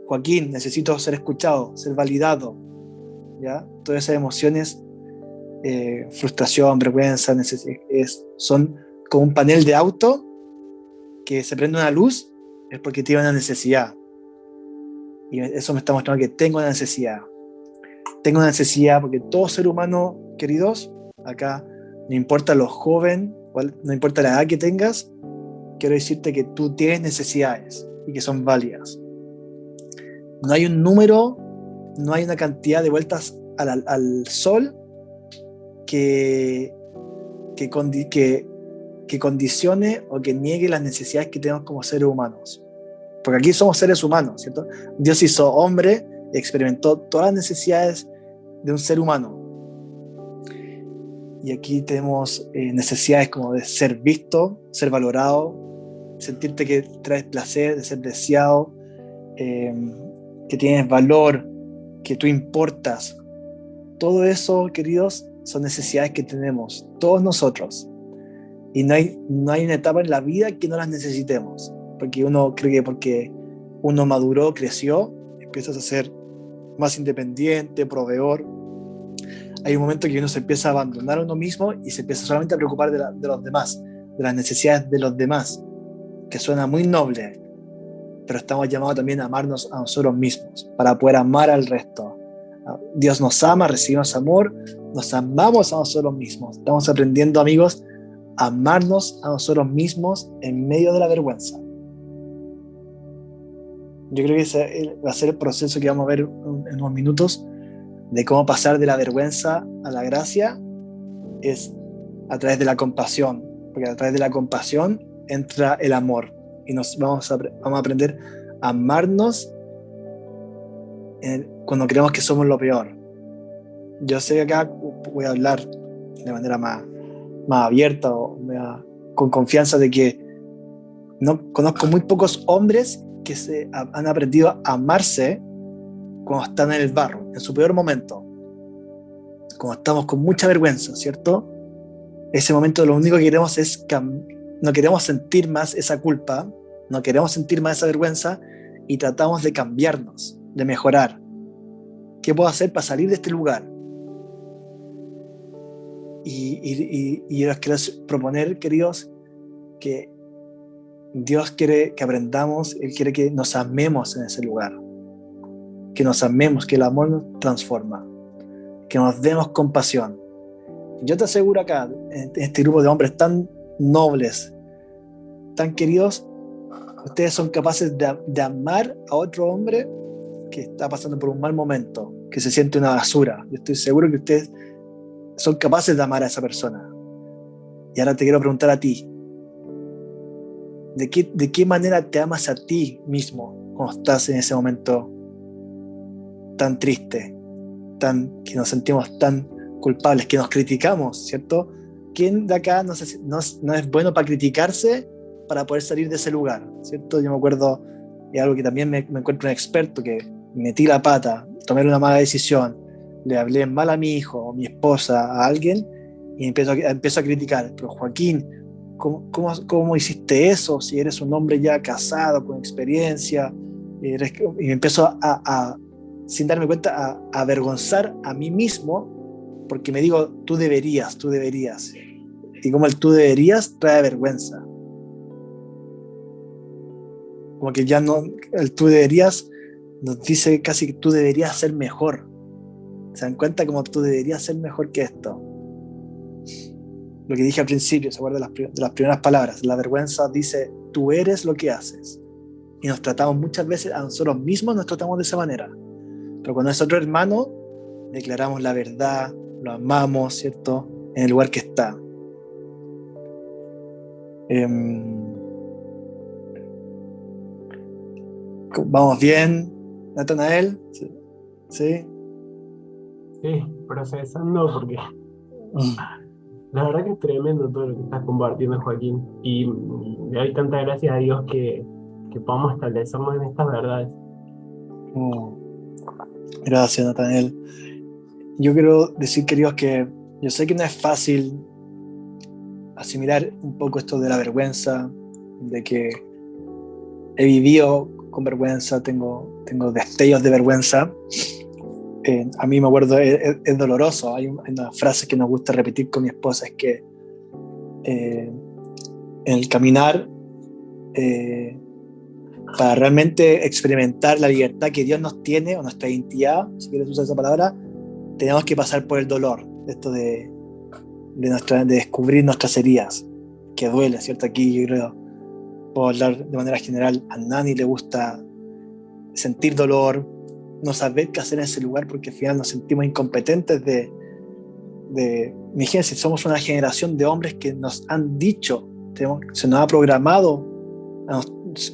Joaquín, necesito ser escuchado, ser validado, ¿ya? Todas esas emociones, frustración, vergüenza, son como un panel de auto que se prende una luz, es porque tiene una necesidad. Y eso me está mostrando que tengo una necesidad. Tengo una necesidad, porque todo ser humano, queridos, acá, no importa lo joven, no importa la edad que tengas, quiero decirte que tú tienes necesidades y que son válidas. No hay un número, no hay una cantidad de vueltas al sol que que condicione o que niegue las necesidades que tenemos como seres humanos. Porque aquí somos seres humanos, ¿cierto? Dios hizo hombre y experimentó todas las necesidades de un ser humano. Y aquí tenemos necesidades como de ser visto, ser valorado, sentirte que traes placer, de ser deseado, que tienes valor, que tú importas. Todo eso, queridos, son necesidades que tenemos todos nosotros. Y no hay una etapa en la vida que no las necesitemos. Porque uno cree que porque uno maduró, creció, empiezas a ser más independiente, proveedor. Hay un momento que uno se empieza a abandonar a uno mismo y se empieza solamente a preocupar de los demás, de las necesidades de los demás, que suena muy noble, pero estamos llamados también a amarnos a nosotros mismos, para poder amar al resto. Dios nos ama, recibimos amor, nos amamos a nosotros mismos. Estamos aprendiendo, amigos, a amarnos a nosotros mismos en medio de la vergüenza. Yo creo que ese va a ser el proceso que vamos a ver en unos minutos, de cómo pasar de la vergüenza a la gracia, es a través de la compasión, porque a través de la compasión entra el amor y vamos a aprender a amarnos cuando creemos que somos lo peor. Yo sé que acá voy a hablar de manera más abierta o con confianza de que no conozco muy pocos hombres que han aprendido a amarse cuando están en el barro, en su peor momento, cuando estamos con mucha vergüenza, ¿cierto? Ese momento lo único que queremos es no queremos sentir más esa culpa, no queremos sentir más esa vergüenza y tratamos de cambiarnos, de mejorar. ¿Qué puedo hacer para salir de este lugar? Y yo les quiero proponer, queridos, que Dios quiere que aprendamos, Él quiere que nos amemos en ese lugar, que nos amemos, que el amor nos transforma, que nos demos compasión. Yo te aseguro acá, en este grupo de hombres tan nobles, tan queridos, ustedes son capaces de amar a otro hombre que está pasando por un mal momento, que se siente una basura. Yo estoy seguro que ustedes son capaces de amar a esa persona. Y ahora te quiero preguntar a ti, ¿de qué manera te amas a ti mismo cuando estás en ese momento tan triste, que nos sentimos tan culpables, que nos criticamos, ¿cierto? ¿Quién de acá no es bueno para criticarse para poder salir de ese lugar, ¿cierto? Yo me acuerdo de algo que también me encuentro un experto, que metí la pata, tomé una mala decisión, le hablé mal a mi hijo o mi esposa, a alguien, y empiezo a criticar. Pero Joaquín, ¿cómo hiciste eso? Si eres un hombre ya casado, con experiencia, y me empiezo sin darme cuenta, a avergonzar a mí mismo, porque me digo, tú deberías. Y como el tú deberías trae vergüenza. Como que ya no, el tú deberías nos dice casi que tú deberías ser mejor. ¿Se dan cuenta como tú deberías ser mejor que esto? Lo que dije al principio, ¿se acuerdan de las primeras palabras? La vergüenza dice, tú eres lo que haces. Y nos tratamos muchas veces, a nosotros mismos nos tratamos de esa manera. Pero cuando es otro hermano, declaramos la verdad, lo amamos, ¿cierto? En el lugar que está. ¿Vamos bien, Natanael? ¿Sí? Sí, procesando porque la verdad que es tremendo todo lo que estás compartiendo, Joaquín. Y le doy tantas gracias a Dios que podamos establecernos en estas verdades. Mm, Gracias, Natanael. Yo quiero decir, queridos, que yo sé que no es fácil asimilar un poco esto de la vergüenza, de que he vivido con vergüenza, tengo destellos de vergüenza. A mí me acuerdo, es doloroso. Hay una frase que nos gusta repetir con mi esposa, es que en el caminar, para realmente experimentar la libertad que Dios nos tiene, o nuestra identidad, si quieres usar esa palabra, tenemos que pasar por el dolor, esto de descubrir nuestras heridas, que duele, ¿cierto? Aquí yo creo, puedo hablar de manera general, a Nani le gusta sentir dolor, no saber qué hacer en ese lugar, porque al final nos sentimos incompetentes de Imagínense, somos una generación de hombres que nos han dicho, se nos ha programado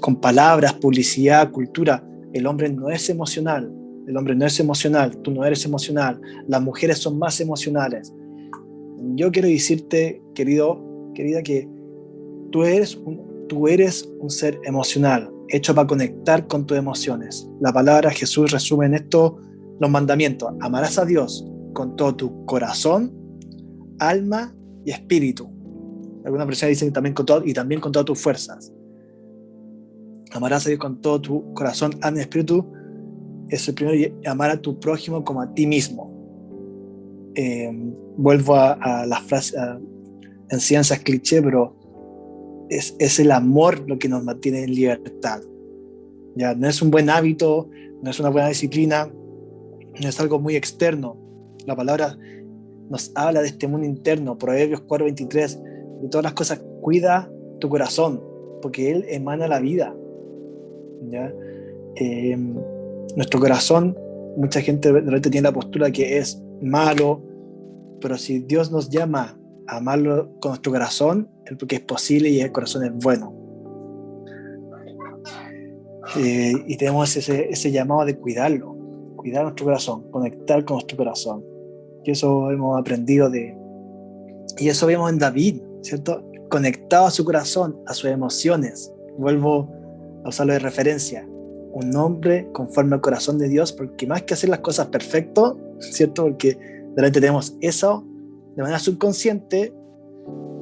con palabras, publicidad, cultura. El hombre no es emocional, el hombre no es emocional, tú no eres emocional, las mujeres son más emocionales. Yo quiero decirte, querida, que tú eres un ser emocional, hecho para conectar con tus emociones. La palabra Jesús resume en esto los mandamientos. Amarás a Dios con todo tu corazón, alma y espíritu. Algunas personas dicen también también con todas tus fuerzas. Amarás a Dios con todo tu corazón, alma y espíritu. Es el primero, y amar a tu prójimo como a ti mismo. Vuelvo a las frases, a enseñanzas cliché, pero es el amor lo que nos mantiene en libertad. Ya, no es un buen hábito, no es una buena disciplina, no es algo muy externo. La palabra nos habla de este mundo interno. Proverbios 4:23, de todas las cosas, cuida tu corazón, porque él emana la vida. ¿Ya? Nuestro corazón, mucha gente de repente tiene la postura de que es malo, pero si Dios nos llama a amarlo con nuestro corazón, es porque es posible y el corazón es bueno. Y tenemos ese llamado de cuidar nuestro corazón, conectar con nuestro corazón. Y eso hemos aprendido y eso vemos en David, ¿cierto? Conectado a su corazón, a sus emociones. Vuelvo a usarlo de referencia. Un hombre conforme al corazón de Dios, porque más que hacer las cosas perfectas, ¿cierto? Porque de repente tenemos eso de manera subconsciente,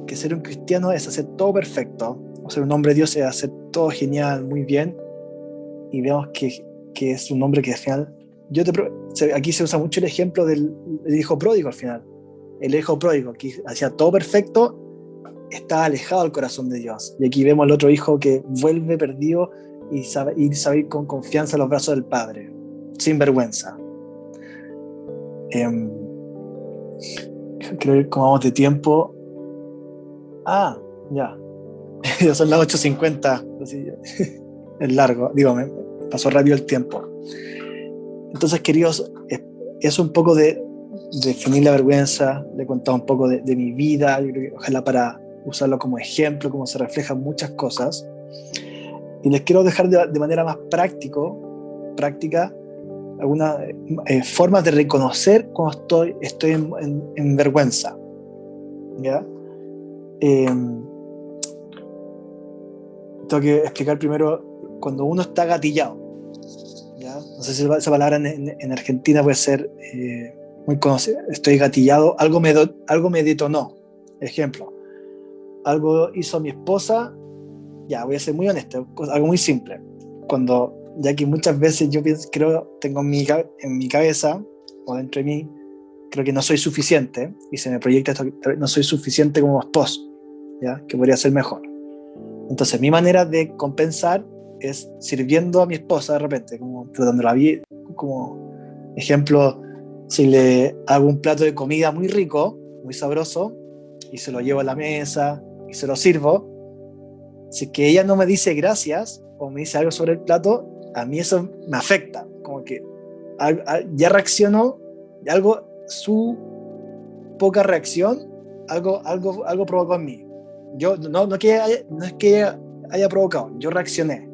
que ser un cristiano es hacer todo perfecto, o ser un hombre de Dios es hacer todo genial, muy bien, y vemos que es un hombre que al final, aquí se usa mucho el ejemplo del hijo pródigo al final. El hijo pródigo, que hacía todo perfecto, estaba alejado del corazón de Dios. Y aquí vemos al otro hijo que vuelve perdido y sabe ir con confianza a los brazos del Padre, sin vergüenza. Creo que como vamos de tiempo. Ya. Ya son las 8:50. Es largo, digo, me pasó rápido el tiempo. Entonces, queridos, es un poco de definir la vergüenza, de contar un poco de mi vida, yo creo que ojalá para usarlo como ejemplo, como se reflejan muchas cosas. Y les quiero dejar de manera más práctica algunas formas de reconocer cuando estoy en vergüenza. ¿Ya? Tengo que explicar primero cuando uno está gatillado. ¿Ya? No sé si esa palabra en Argentina puede ser muy conocida. Estoy gatillado, algo me detonó. Ejemplo, algo hizo mi esposa. Ya, voy a ser muy honesto, algo muy simple. Ya que muchas veces yo tengo en mi cabeza o dentro de mí, creo que no soy suficiente y se me proyecta esto, no soy suficiente como esposo, ¿ya? Que podría ser mejor. Entonces mi manera de compensar es sirviendo a mi esposa de repente, como tratándola bien, como ejemplo, si le hago un plato de comida muy rico, muy sabroso, y se lo llevo a la mesa y se lo sirvo, si es que ella no me dice gracias o me dice algo sobre el plato, a mí eso me afecta, como que ya reaccionó, su poca reacción, algo provocó en mí. Yo no es que ella haya provocado, yo reaccioné,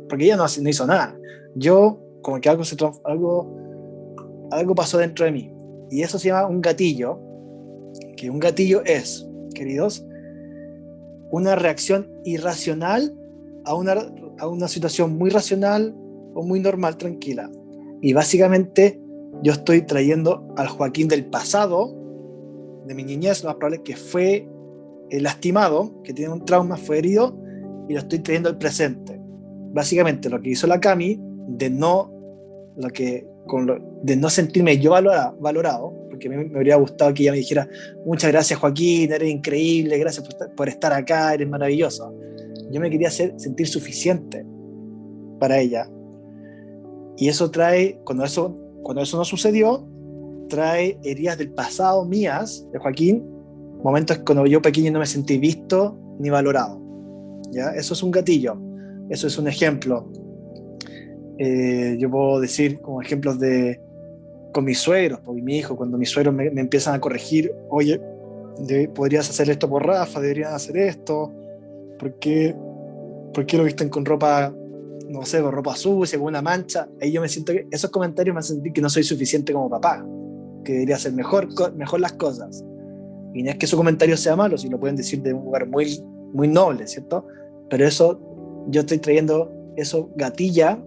porque ella no hizo nada. Yo, como que algo pasó dentro de mí. Y eso se llama un gatillo, que un gatillo es, queridos, una reacción irracional a una situación muy racional o muy normal, tranquila. Y básicamente yo estoy trayendo al Joaquín del pasado, de mi niñez, lo más probable es que fue lastimado, que tiene un trauma, fue herido, y lo estoy trayendo al presente. Básicamente lo que hizo la Cami, de no sentirme yo valorado, porque a mí me habría gustado que ella me dijera: muchas gracias Joaquín, eres increíble, gracias por estar acá, eres maravilloso. Yo me quería sentir suficiente para ella, y eso trae, cuando eso no sucedió, trae heridas del pasado mías, de Joaquín, momentos cuando yo pequeño no me sentí visto ni valorado. ¿Ya? Eso es un gatillo, eso es un ejemplo. Yo puedo decir como ejemplos de con mis suegros, con mi hijo, cuando mis suegros me empiezan a corregir, oye, podrías hacer esto por Rafa, deberías hacer esto, ¿por qué lo visten con ropa, no sé, con ropa sucia, con una mancha? Ahí yo me siento que esos comentarios me hacen sentir que no soy suficiente como papá, que debería hacer mejor las cosas. Y no es que su comentario sea malo, si lo pueden decir de un lugar muy, muy noble, ¿cierto? Pero eso, yo estoy trayendo, eso gatilla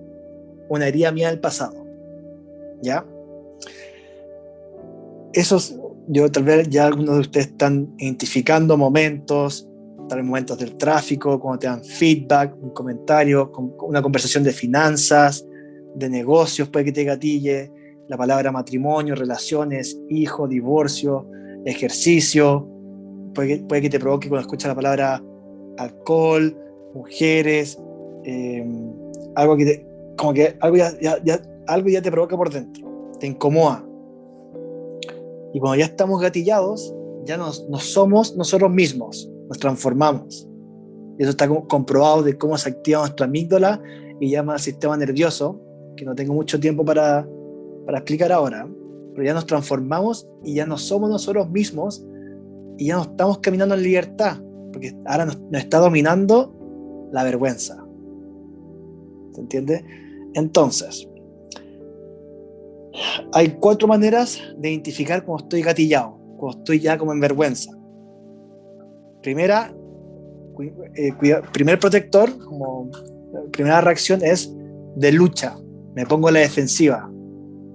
una herida mía del pasado, ¿ya? Esos, yo tal vez ya algunos de ustedes están identificando momentos, tal vez momentos del tráfico, cuando te dan feedback, un comentario, una conversación de finanzas, de negocios, puede que te gatille, la palabra matrimonio, relaciones, hijo, divorcio, ejercicio, puede que te provoque cuando escuchas la palabra alcohol, mujeres, algo que como que algo ya te provoca por dentro, te incomoda. Y cuando ya estamos gatillados, ya no somos nosotros mismos, nos transformamos. Y eso está comprobado de cómo se activa nuestra amígdala y llama al sistema nervioso, que no tengo mucho tiempo para explicar ahora, pero ya nos transformamos y ya no somos nosotros mismos y ya no estamos caminando en libertad, porque ahora nos está dominando la vergüenza. ¿Se entiende? Entonces, hay 4 maneras de identificar cuando estoy gatillado, cuando estoy ya como en vergüenza. Primera, primer protector, como primera reacción es de lucha. Me pongo a la defensiva,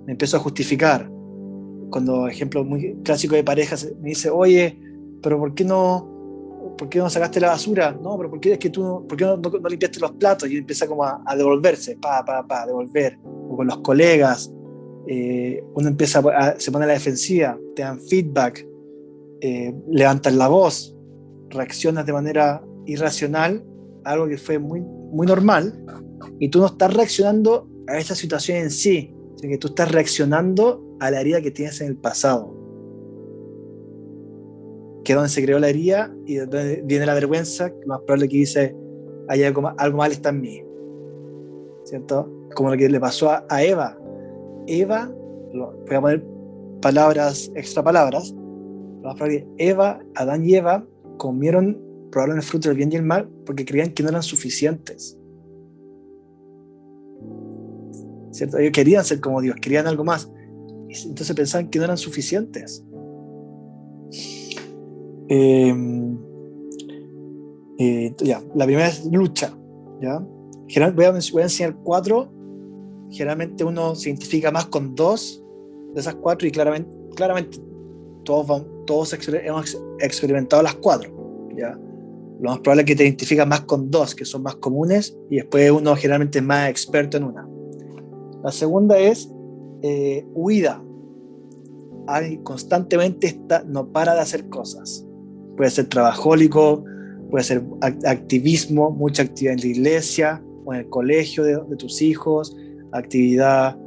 me empiezo a justificar. Cuando, ejemplo muy clásico de parejas, me dice, oye, pero ¿por qué no sacaste la basura? No, pero ¿por qué no limpiaste los platos? Y empieza como a devolverse, devolver. O con los colegas, uno se pone a la defensiva, te dan feedback, levantas la voz, reaccionas de manera irracional a algo que fue muy, muy normal, y tú no estás reaccionando a esa situación en sí, sino que tú estás reaccionando a la herida que tienes en el pasado, que es donde se creó la herida, y donde viene la vergüenza, que más probable que dice, hay algo mal está en mí, ¿cierto? Como lo que le pasó a Eva. Eva, voy a poner extra palabras, Eva, Adán y Eva probaron el fruto del bien y el mal porque creían que no eran suficientes, ¿cierto? Ellos querían ser como Dios, querían algo más, entonces pensaban que no eran suficientes. Ya, la primera es lucha, ¿ya? Voy a enseñar 4. Generalmente uno se identifica más con 2 de esas 4, y claramente todos hemos experimentado las 4, ¿ya? Lo más probable es que te identificas más con 2, que son más comunes, y después uno generalmente es más experto en una. La segunda es huida. Constantemente no para de hacer cosas. Puede ser trabajólico, puede ser activismo, mucha actividad en la iglesia o en el colegio de tus hijos, actividad,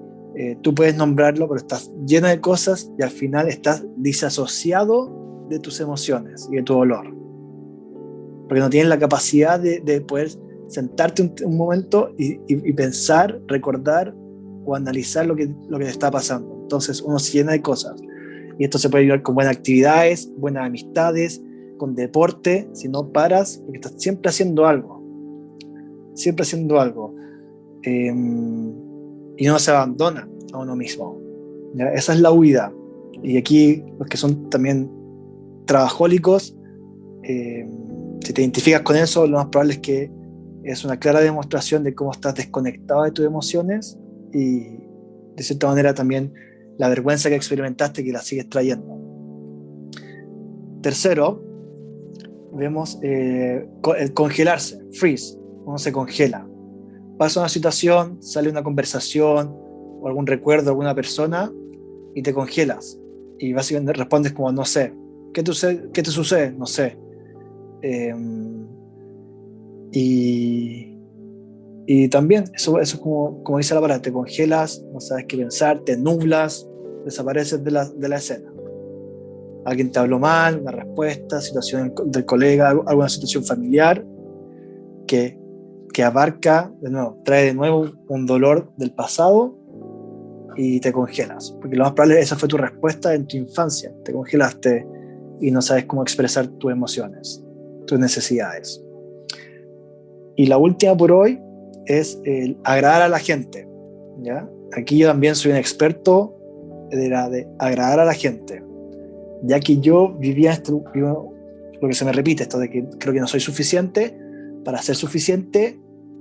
tú puedes nombrarlo, pero estás lleno de cosas y al final estás disasociado de tus emociones y de tu dolor, porque no tienes la capacidad de poder sentarte un momento y pensar, recordar o analizar lo que te está pasando. Entonces uno se llena de cosas, y esto se puede ayudar con buenas actividades, buenas amistades, con deporte, si no paras, porque estás siempre haciendo algo, y no se abandona a uno mismo, ¿ya? Esa es la huida. Y aquí los que son también trabajólicos, si te identificas con eso, lo más probable es que es una clara demostración de cómo estás desconectado de tus emociones, y de cierta manera también la vergüenza que experimentaste, que la sigues trayendo. Tercero, vemos el congelarse, freeze. Uno se congela, pasa una situación, sale una conversación o algún recuerdo de alguna persona y te congelas, y básicamente respondes como no sé. ¿Qué te sucede? No sé. Y también eso es como dice la palabra, te congelas, no sabes qué pensar, te nublas, desapareces de la escena. Alguien te habló mal, una respuesta, situación del colega, alguna situación familiar que abarca, de nuevo, trae de nuevo un dolor del pasado, y te congelas, porque lo más probable es que esa fue tu respuesta en tu infancia, te congelaste y no sabes cómo expresar tus emociones, tus necesidades. Y la última por hoy es el agradar a la gente, ¿ya? Aquí yo también soy un experto de agradar a la gente, ya que yo vivía lo que se me repite, esto de que creo que no soy suficiente. Para ser suficiente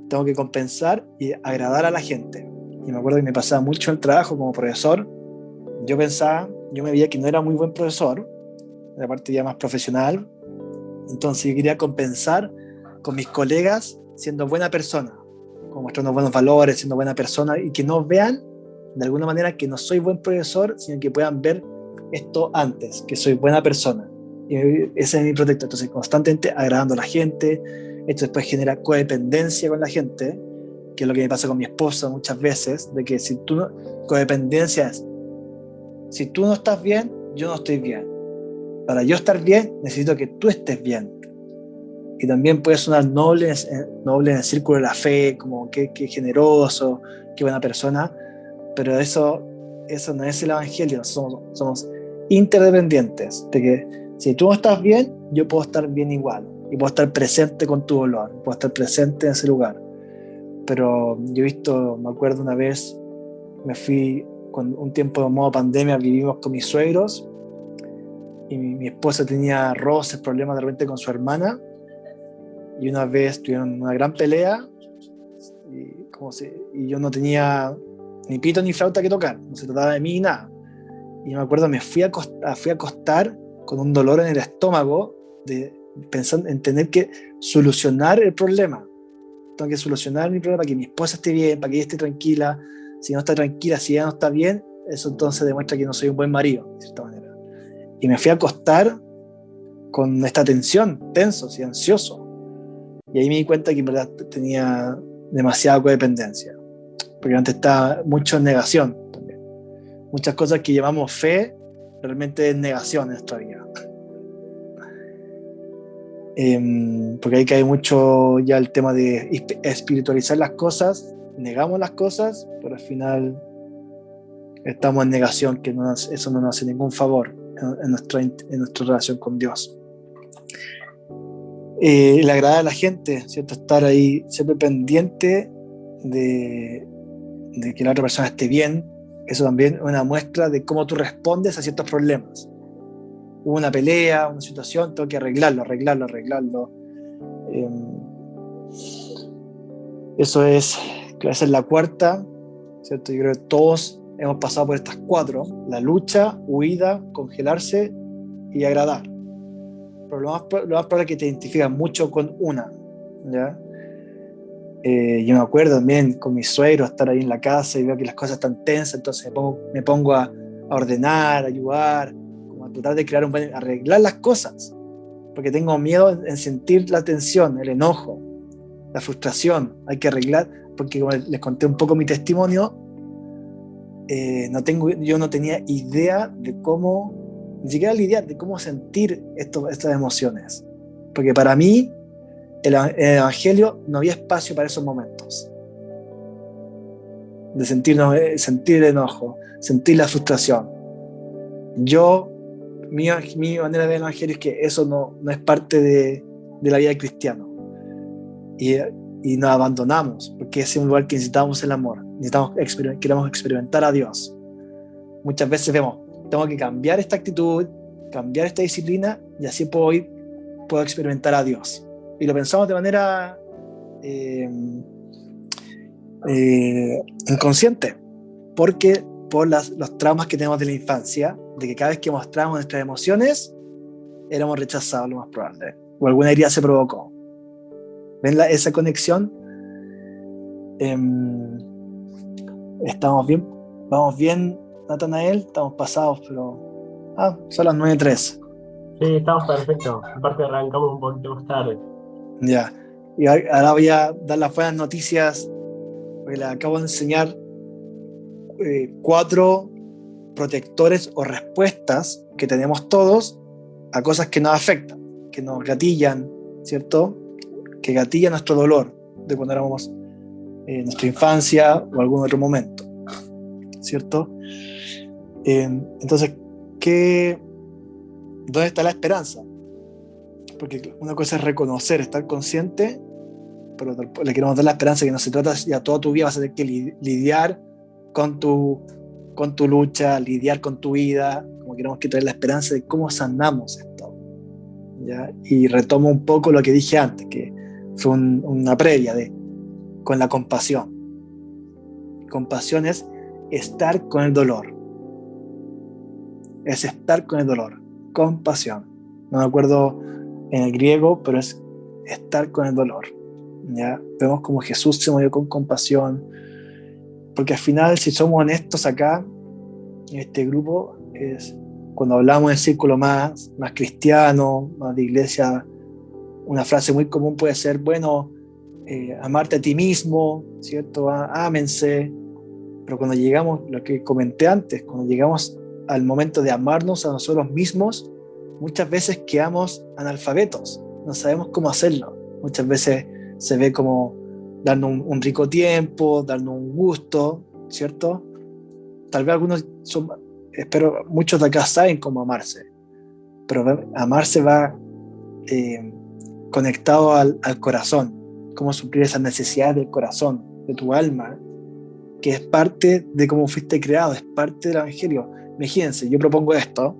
tengo que compensar y agradar a la gente. Y me acuerdo que me pasaba mucho el trabajo como profesor. Yo me veía que no era muy buen profesor, de la parte ya más profesional. Entonces yo quería compensar con mis colegas siendo buena persona, como mostrando buenos valores, siendo buena persona, y que no vean de alguna manera que no soy buen profesor, sino que puedan ver esto antes, que soy buena persona. Y ese es mi protector. Entonces constantemente agradando a la gente. Esto después genera codependencia con la gente, que es lo que me pasa con mi esposa muchas veces, de que codependencia es, si tú no estás bien, yo no estoy bien. Para yo estar bien, necesito que tú estés bien. Y también puede sonar noble en el círculo de la fe, como que generoso, qué buena persona, pero eso no es el evangelio. Somos interdependientes, de que si tú no estás bien, yo puedo estar bien igual, y puedo estar presente con tu dolor, puedo estar presente en ese lugar. Pero yo me acuerdo una vez, me fui con un tiempo de modo pandemia, vivimos con mis suegros, y mi esposa tenía roces, problemas de repente con su hermana, y una vez tuvieron una gran pelea, y yo no tenía ni pito ni flauta que tocar, no se trataba de mí ni nada. Y me acuerdo, me fui a acostar con un dolor en el estómago, pensando en tener que solucionar el problema. Tengo que solucionar mi problema para que mi esposa esté bien, para que ella esté tranquila. Si no está tranquila, si ella no está bien, eso entonces demuestra que no soy un buen marido, de cierta manera. Y me fui a acostar con esta tensión, tenso y ansioso. Y ahí me di cuenta que en verdad tenía demasiada codependencia, porque antes estaba mucho en negación también. Muchas cosas que llamamos fe realmente es negación en nuestra vida. Porque ahí cae mucho ya el tema de espiritualizar las cosas, negamos las cosas, pero al final estamos en negación, que eso no nos hace ningún favor en nuestra relación con Dios. El agradar a la gente, ¿cierto? Estar ahí siempre pendiente de que la otra persona esté bien, eso también es una muestra de cómo tú respondes a ciertos problemas. Hubo una pelea, una situación, tengo que arreglarlo. Esa es la cuarta, ¿cierto? Yo creo que todos hemos pasado por estas cuatro: la lucha, huida, congelarse y agradar. Pero lo más probable es que te identificas mucho con una, ¿ya? Yo me acuerdo también con mis suegros estar ahí en la casa y veo que las cosas están tensas, entonces me pongo a ordenar, a ayudar, como a tratar de arreglar las cosas, porque tengo miedo en sentir la tensión, el enojo, la frustración. Hay que arreglar, porque como les conté un poco mi testimonio, yo no tenía idea de cómo, ni siquiera lidiar, de cómo sentir estas emociones, porque para mí en el evangelio no había espacio para esos momentos de sentir el enojo, sentir la frustración. Mi manera de ver el evangelio es que eso no es parte de la vida cristiana, y nos abandonamos, porque ese es un lugar que necesitamos el amor, queremos experimentar a Dios. Muchas veces tengo que cambiar esta actitud, cambiar esta disciplina, y así puedo experimentar a Dios. Y lo pensamos de manera inconsciente, porque por los traumas que tenemos de la infancia, de que cada vez que mostramos nuestras emociones éramos rechazados, lo más probable, o alguna herida se provocó. ¿Ven esa conexión? Estamos bien, vamos bien, Natanael, estamos pasados, pero son las 9:03. Sí, estamos perfectos. Aparte arrancamos un poquito más tarde. Ya, y ahora voy a dar las buenas noticias, porque les acabo de enseñar 4 protectores o respuestas que tenemos todos a cosas que nos afectan, que nos gatillan, ¿cierto? Que gatillan nuestro dolor de cuando éramos en nuestra infancia o algún otro momento. ¿cierto? Entonces, ¿dónde está la esperanza? Porque una cosa es reconocer, estar consciente, pero le queremos dar la esperanza que no se trata ya toda tu vida vas a tener que lidiar con tu lucha, lidiar con tu vida, como queremos que traer la esperanza de cómo sanamos esto, ¿ya? Y retomo un poco lo que dije antes, que fue una previa con la compasión. Compasión es estar con el dolor, es estar con el dolor, compasión. No me acuerdo en el griego, pero es estar con el dolor, ¿ya? Vemos como Jesús se movió con compasión, porque al final, si somos honestos acá, en este grupo, es cuando hablamos del círculo más cristiano, más de iglesia, una frase muy común puede ser, bueno, amarte a ti mismo, ¿cierto? Ámense. Pero cuando llegamos, lo que comenté antes, cuando llegamos al momento de amarnos a nosotros mismos, muchas veces quedamos analfabetos, no sabemos cómo hacerlo. Muchas veces se ve como darnos un rico tiempo, darnos un gusto, ¿cierto? Tal vez algunos espero muchos de acá saben cómo amarse, pero amarse va conectado al corazón, cómo suplir esas necesidades del corazón, de tu alma, que es parte de cómo fuiste creado, es parte del Evangelio. Imagínense, yo propongo esto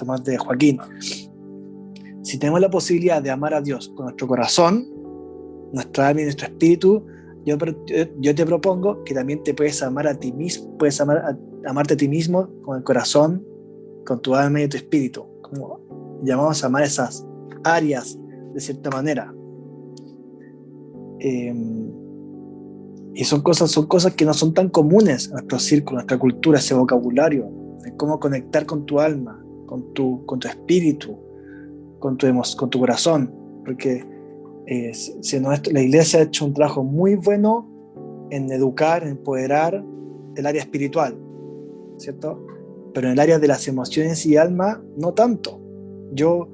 más de Joaquín. Si tenemos la posibilidad de amar a Dios con nuestro corazón, nuestra alma y nuestro espíritu, yo te propongo que también te puedes amar a ti mismo, puedes amarte a ti mismo con el corazón, con tu alma y tu espíritu, como llamamos a amar esas áreas de cierta manera. Y son cosas que no son tan comunes en nuestro círculo, en nuestra cultura, ese vocabulario, de cómo conectar con tu alma, con tu espíritu, con tu corazón, porque la iglesia ha hecho un trabajo muy bueno en educar, en empoderar el área espiritual, ¿cierto? Pero en el área de las emociones y alma, no tanto. Yo,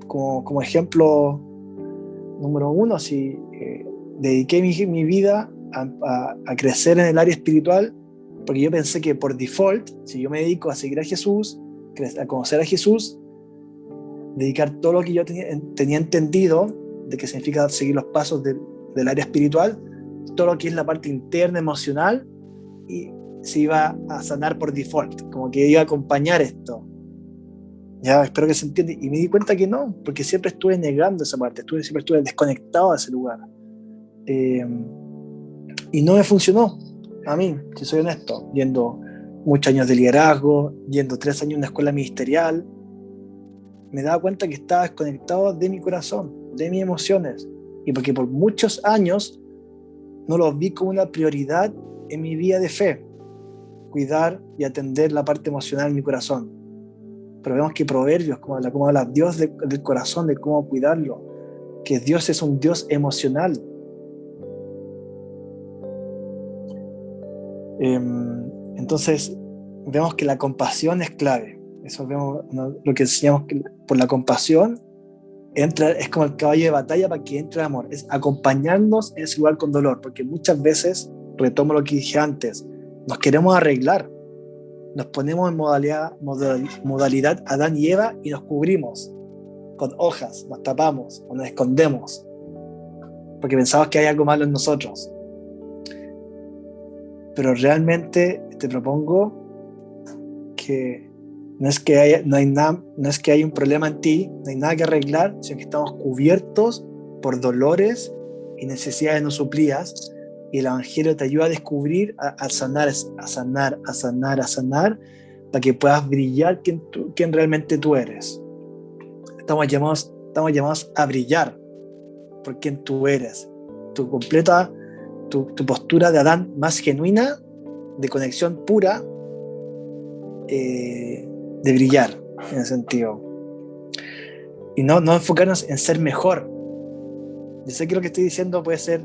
como ejemplo número uno, si dediqué mi vida a crecer en el área espiritual, porque yo pensé que por default, si yo me dedico a seguir a Jesús, a conocer a Jesús, dedicar todo lo que yo tenía entendido de qué significa seguir los pasos del área espiritual, todo lo que es la parte interna, emocional, y se iba a sanar por default, como que iba a acompañar esto. Ya, espero que se entienda. Y me di cuenta que no, porque siempre estuve negando esa parte, siempre estuve desconectado de ese lugar. Y no me funcionó a mí, si soy honesto, yendo muchos años de liderazgo, yendo 3 años en una escuela ministerial, me daba cuenta que estaba desconectado de mi corazón, de mis emociones, y porque por muchos años no los vi como una prioridad en mi vida de fe, cuidar y atender la parte emocional de mi corazón. Pero vemos que Proverbios, como habla Dios del corazón, de cómo cuidarlo, que Dios es un Dios emocional. Entonces vemos que la compasión es clave. Eso vemos, lo que enseñamos, que por la compasión es como el caballo de batalla para que entre el amor, es acompañarnos en ese lugar con dolor, porque muchas veces, retomo lo que dije antes, nos queremos arreglar, nos ponemos en modalidad Adán y Eva y nos cubrimos con hojas, nos tapamos o nos escondemos porque pensamos que hay algo malo en nosotros. Pero realmente te propongo que no es que haya un problema en ti, no hay nada que arreglar, sino que estamos cubiertos por dolores y necesidades no suplidas, y el Evangelio te ayuda a descubrir, a sanar, para que puedas brillar quien realmente tú eres. Estamos llamados a brillar por quien tú eres, tu postura de Adán más genuina, de conexión pura, de brillar en ese sentido, y no enfocarnos en ser mejor. Yo sé que lo que estoy diciendo puede ser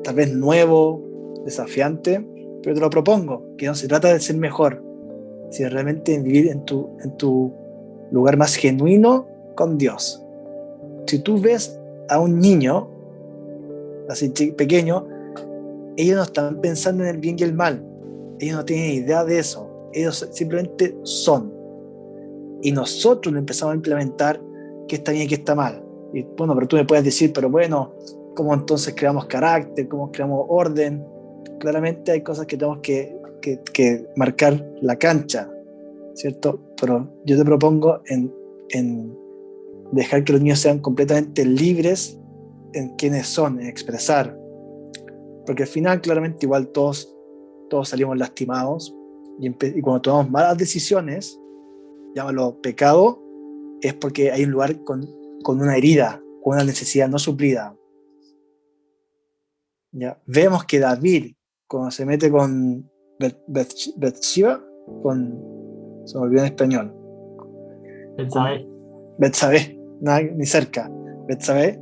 tal vez nuevo, desafiante, pero te lo propongo, que no se trata de ser mejor, sino realmente vivir en tu lugar más genuino con Dios. Si tú ves a un niño así pequeño, ellos no están pensando en el bien y el mal, Ellos no tienen idea de eso. Ellos simplemente son. Y nosotros lo empezamos a implementar qué está bien y qué está mal. Y bueno, pero tú me puedes decir, pero bueno, ¿cómo entonces creamos carácter? ¿Cómo creamos orden? Claramente hay cosas que tenemos que marcar la cancha, ¿cierto? Pero yo te propongo en dejar que los niños sean completamente libres en quiénes son, en expresar. Porque al final, claramente, igual todos salimos lastimados y cuando tomamos malas decisiones, llámalo pecado, es porque hay un lugar con una herida, con una necesidad no suplida. ¿Ya? Vemos que David, cuando se mete con Bathsheba, se me olvidó en español, Betsabé. Betsabé, ni cerca, Betsabé,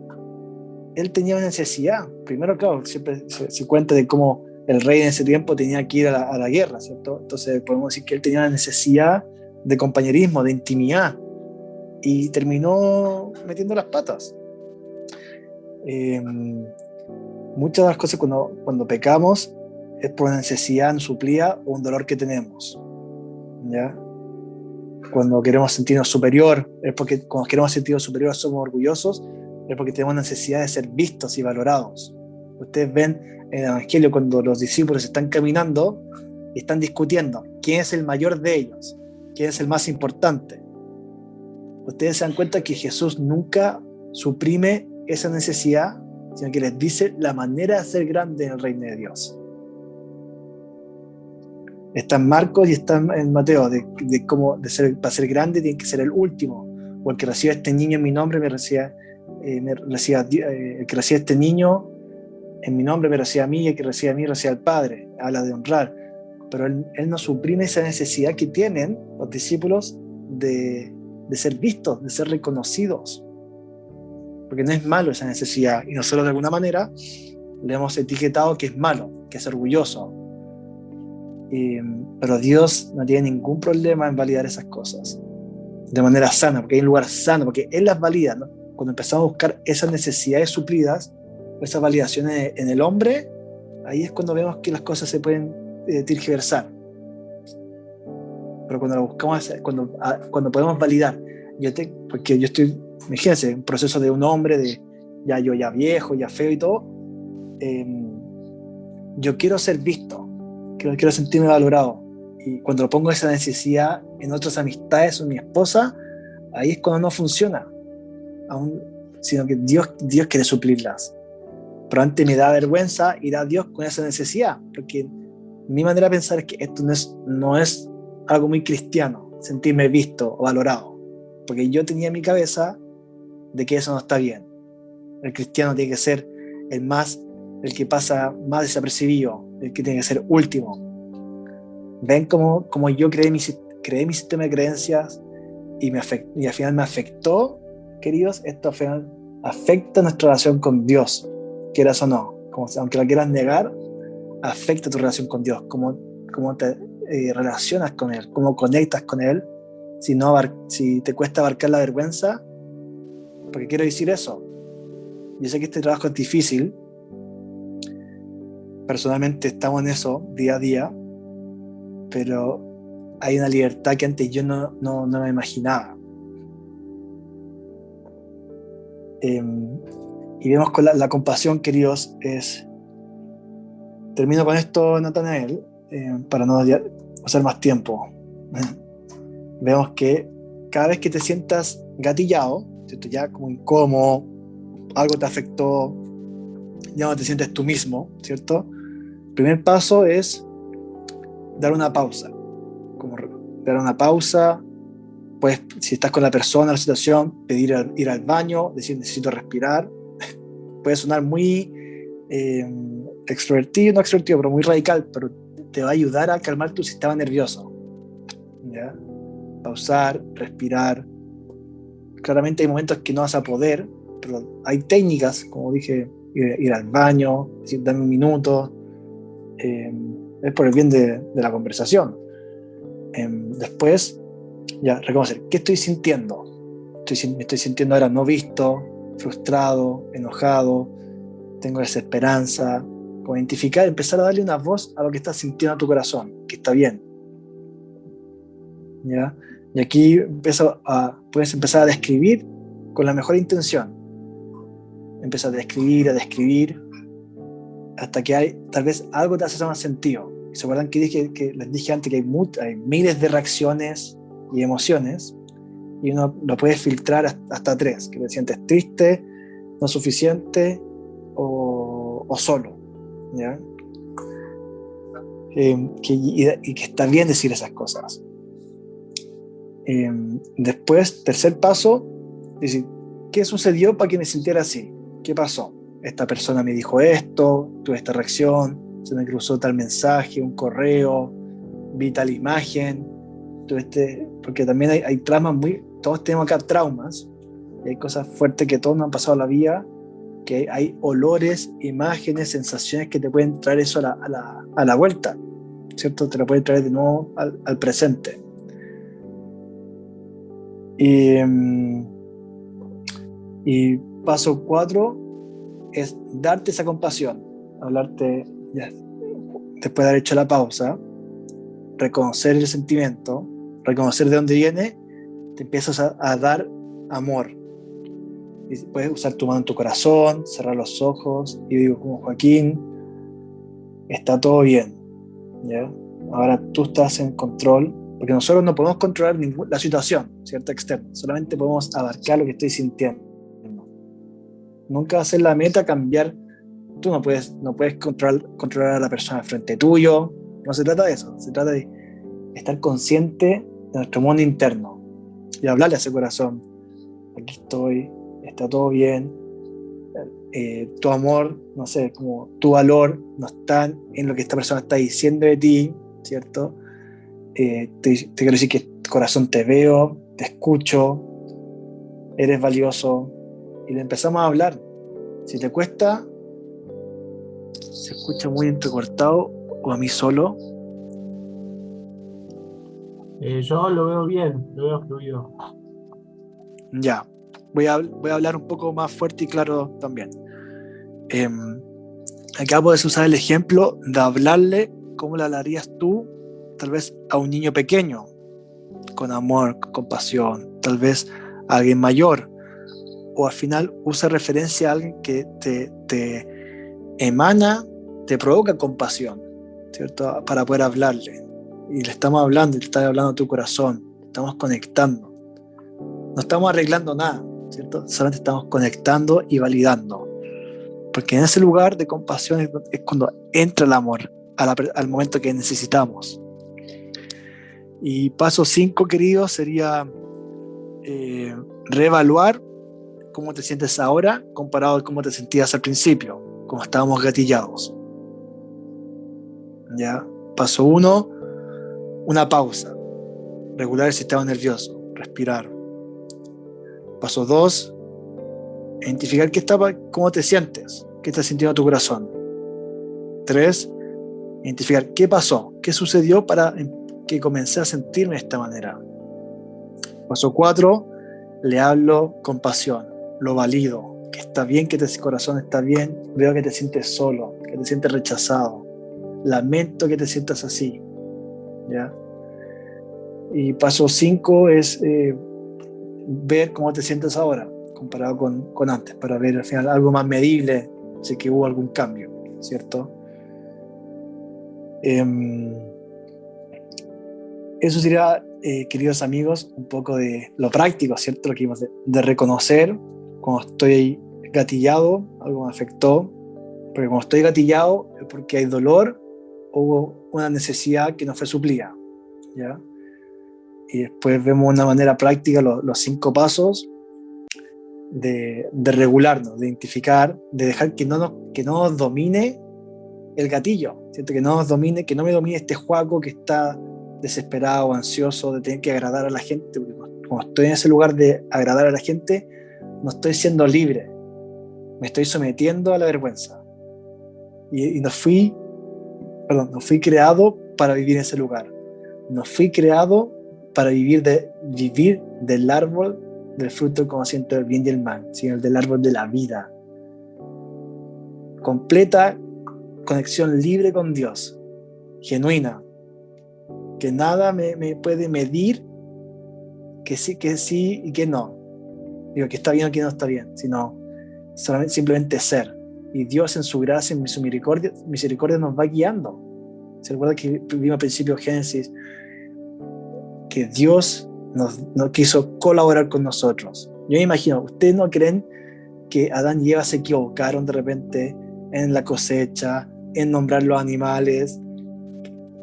él tenía una necesidad. Primero, claro, siempre se cuenta de cómo el rey en ese tiempo tenía que ir a la guerra, ¿cierto? Entonces podemos decir que él tenía una necesidad de compañerismo, de intimidad, y terminó metiendo las patas. Muchas de las cosas cuando pecamos es por una necesidad no suplida o un dolor que tenemos, ¿ya? Cuando queremos sentirnos superior, es porque cuando queremos sentirnos superior somos orgullosos, es porque tenemos necesidad de ser vistos y valorados. Ustedes ven en el Evangelio cuando los discípulos están caminando y están discutiendo quién es el mayor de ellos, quién es el más importante. Ustedes se dan cuenta que Jesús nunca suprime esa necesidad, sino que les dice la manera de ser grande en el reino de Dios. Está en Marcos y está en Mateo, de cómo para ser grande tiene que ser el último, o el que reciba a este niño en mi nombre el que reciba a este niño en mi nombre me recibe a mí, y el que recibe a mí recibe al Padre. Habla de honrar, pero él no suprime esa necesidad que tienen los discípulos de ser vistos, de ser reconocidos, porque no es malo esa necesidad, y nosotros de alguna manera le hemos etiquetado que es malo, que es orgulloso. Pero Dios no tiene ningún problema en validar esas cosas de manera sana, porque hay un lugar sano, porque Él las valida, ¿no? Cuando empezamos a buscar esas necesidades suplidas, esas validaciones en el hombre, ahí es cuando vemos que las cosas se pueden tergiversar. Pero cuando lo buscamos, cuando podemos validar, porque yo estoy, imagínense, un proceso de un hombre, yo ya viejo, ya feo y todo, yo quiero ser visto, quiero sentirme valorado, y cuando lo pongo esa necesidad en otras amistades o en mi esposa, ahí es cuando no funciona, sino que Dios quiere suplirlas. Pero antes me da vergüenza ir a Dios con esa necesidad, porque mi manera de pensar es que esto no es algo muy cristiano, sentirme visto o valorado, porque yo tenía en mi cabeza de que eso no está bien. El cristiano tiene que ser el que pasa más desapercibido, el que tiene que ser último. Ven cómo yo creé mi sistema de creencias y al final me afectó, queridos. Esto al final afecta nuestra relación con Dios, quieras o no, aunque la quieras negar, afecta tu relación con Dios, cómo te relacionas con Él, cómo conectas con Él. Si te cuesta abarcar la vergüenza, porque quiero decir eso, yo sé que este trabajo es difícil, personalmente estamos en eso día a día, pero hay una libertad que antes yo no me imaginaba. Y vemos con la compasión, queridos, termino con esto, Natanael, para no usar más tiempo. Vemos que cada vez que te sientas gatillado, ¿cierto? Ya como incómodo, algo te afectó, ya no te sientes tú mismo, ¿cierto? El primer paso es dar una pausa. Dar una pausa, pues si estás con la persona, la situación, pedir ir al baño, decir necesito respirar. Puede sonar muy extrovertido, no extrovertido, pero muy radical, pero te va a ayudar a calmar tu sistema nervioso. ¿Ya? Pausar, respirar. Claramente hay momentos que no vas a poder, pero hay técnicas, como dije, ir al baño, decir dame un minuto, es por el bien de la conversación. Después, ya, reconocer, ¿qué estoy sintiendo? Me estoy sintiendo ahora no visto, frustrado, enojado, tengo desesperanza, como identificar, empezar a darle una voz a lo que estás sintiendo a tu corazón, que está bien, ¿ya? Y aquí puedes empezar a describir con la mejor intención. Empieza a describir, hasta que tal vez algo te hace más sentido. ¿Se acuerdan que les dije antes que hay miles de reacciones y emociones? Y uno lo puede filtrar hasta 3, que te sientes triste, no suficiente o solo, ¿ya? Y que está bien decir esas cosas. Después, tercer paso, decir, ¿qué sucedió para que me sintiera así? ¿Qué pasó? Esta persona me dijo esto, tuve esta reacción, se me cruzó tal mensaje, un correo, vi tal imagen, porque también hay traumas todos tenemos acá traumas, y hay cosas fuertes que todos nos han pasado en la vida, que hay olores, imágenes, sensaciones que te pueden traer eso a la vuelta, ¿cierto? Te lo pueden traer de nuevo al presente. Y paso 4 es darte esa compasión, hablarte ya, después de haber hecho la pausa, reconocer el sentimiento, reconocer de dónde viene, te empiezas a dar amor. Y puedes usar tu mano en tu corazón, cerrar los ojos y digo como Joaquín, está todo bien, ¿ya? Ahora tú estás en control, porque nosotros no podemos controlar la situación, ¿cierto? Externa, solamente podemos abarcar lo que estoy sintiendo. Nunca va a ser la meta cambiar. Tú no puedes controlar a la persona frente tuyo. No se trata de eso. Se trata de estar consciente de nuestro mundo interno y hablarle a ese corazón. Aquí estoy, está todo bien. Tu amor, no sé, como tu valor no está en lo que esta persona está diciendo de ti, ¿cierto? Te quiero decir que corazón, te veo, te escucho, eres valioso. Y le empezamos a hablar. Si te cuesta, se escucha muy entrecortado o a mí solo. Yo lo veo bien, lo veo fluido. Ya, voy a hablar un poco más fuerte y claro también. Acá puedes usar el ejemplo de hablarle como le hablarías tú, tal vez a un niño pequeño, con amor, con compasión, tal vez a alguien mayor, o al final usa referencia a alguien que te emana, te provoca compasión, ¿cierto? Para poder hablarle. Y le estamos hablando, y le estás hablando a tu corazón, estamos conectando. No estamos arreglando nada, ¿cierto? Solamente estamos conectando y validando. Porque en ese lugar de compasión es cuando entra el amor al momento que necesitamos. Y paso 5, querido, sería reevaluar cómo te sientes ahora comparado a cómo te sentías al principio, como estábamos gatillados. ¿Ya? Paso 1, una pausa. Regular el sistema nervioso, respirar. Paso 2, identificar cómo te sientes, qué está sintiendo tu corazón. 3, identificar qué pasó, qué sucedió para que comencé a sentirme de esta manera. Paso 4, le hablo con pasión, lo valido, que está bien, que tu corazón está bien, veo que te sientes solo, que te sientes rechazado, lamento que te sientas así, ¿ya? Y paso 5 es ver cómo te sientes ahora, comparado con antes, para ver al final algo más medible, si que hubo algún cambio, ¿cierto? Eso sería, queridos amigos, un poco de lo práctico, ¿cierto? Lo que vimos de reconocer cuando estoy gatillado, algo me afectó, porque cuando estoy gatillado es porque hay dolor o hubo una necesidad que no fue suplida, ¿ya? Y después vemos de una manera práctica los 5 pasos de regularnos, de identificar, de dejar que no nos domine el gatillo, ¿cierto? Que no me domine este juaco que está desesperado, ansioso de tener que agradar a la gente, porque cuando estoy en ese lugar de agradar a la gente, no estoy siendo libre, me estoy sometiendo a la vergüenza. Y no fui creado para vivir en ese lugar, no fui creado para vivir del árbol del fruto del conocimiento del bien y el mal, sino del árbol de la vida completa, conexión libre con Dios, genuina, que nada me puede medir que sí y que no. Digo, que está bien o que no está bien, sino simplemente ser. Y Dios en su gracia, en su misericordia nos va guiando. ¿Se recuerda que vimos al principio de Génesis que Dios nos quiso colaborar con nosotros? Yo me imagino, ¿ustedes no creen que Adán y Eva se equivocaron de repente en la cosecha, en nombrar los animales?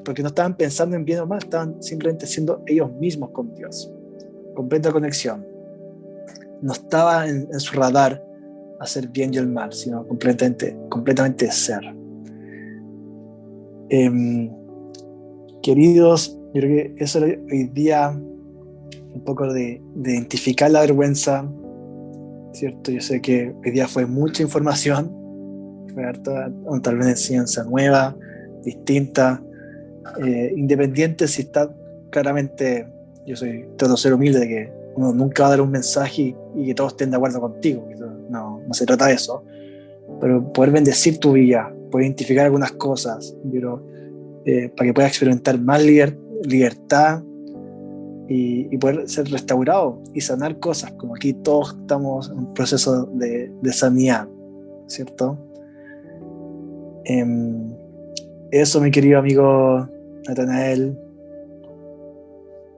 Porque no estaban pensando en bien o mal, estaban simplemente siendo ellos mismos con Dios. Completa conexión. No estaba en su radar hacer bien y el mal, sino completamente ser. Queridos, yo creo que eso era hoy día un poco de identificar la vergüenza, ¿cierto? Yo sé que hoy día fue mucha información, fue tal vez enseñanza nueva, distinta, independiente si está claramente, trato de ser humilde, de que uno nunca va a dar un mensaje y que todos estén de acuerdo contigo, no se trata de eso, pero poder bendecir tu vida, poder identificar algunas cosas, pero para que puedas experimentar más libertad y poder ser restaurado y sanar cosas, como aquí todos estamos en un proceso de sanidad, ¿cierto? Eso, mi querido amigo Natanael.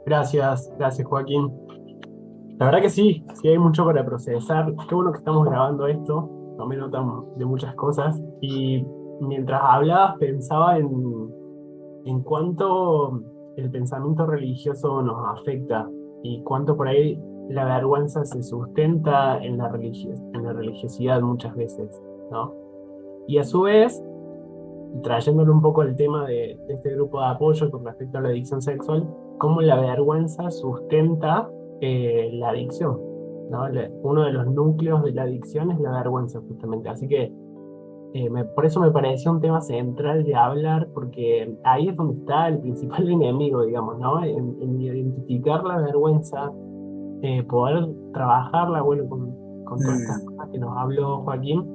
Gracias Joaquín. La verdad que sí hay mucho para procesar. Qué bueno que estamos grabando esto, tomé nota de muchas cosas y mientras hablabas pensaba en cuánto el pensamiento religioso nos afecta y cuánto por ahí la vergüenza se sustenta en la religiosidad muchas veces, ¿no? Y a su vez, trayéndolo un poco al tema de este grupo de apoyo con respecto a la adicción sexual, cómo la vergüenza sustenta la adicción, ¿no? Uno de los núcleos de la adicción es la vergüenza, justamente. Así que por eso me pareció un tema central de hablar, porque ahí es donde está el principal enemigo, digamos, ¿no? En identificar la vergüenza, poder trabajarla, bueno, con todas estas cosas que nos habló Joaquín.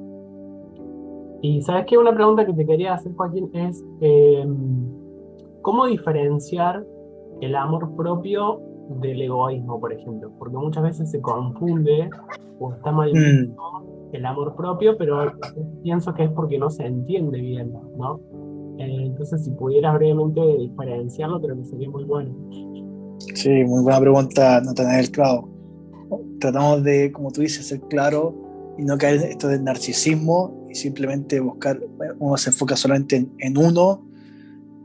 Y ¿sabes qué? Una pregunta que te quería hacer, Joaquín, es ¿cómo diferenciar el amor propio del egoísmo, por ejemplo? Porque muchas veces se confunde o está mal visto el amor propio, pero pienso que es porque no se entiende bien, ¿no? Entonces, si pudieras brevemente diferenciarlo, creo que sería muy bueno. Sí, muy buena pregunta, Natanael. Claro, tratamos de, como tú dices, ser claro y no caer en esto del narcisismo y simplemente buscar, uno se enfoca solamente en uno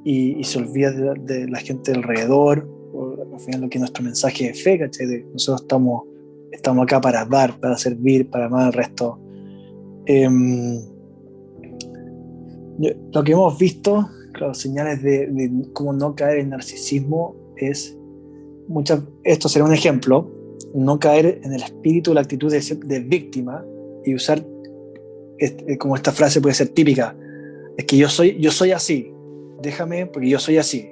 y se olvida de la gente alrededor. Al final lo que es nuestro mensaje de fe, ¿cachai? Nosotros estamos acá para dar, para servir, para amar al resto. Lo que hemos visto, claro, señales de cómo no caer en narcisismo es esto será un ejemplo, no caer en el espíritu, la actitud de víctima y usar como esta frase puede ser típica, es que yo soy así, déjame porque yo soy así.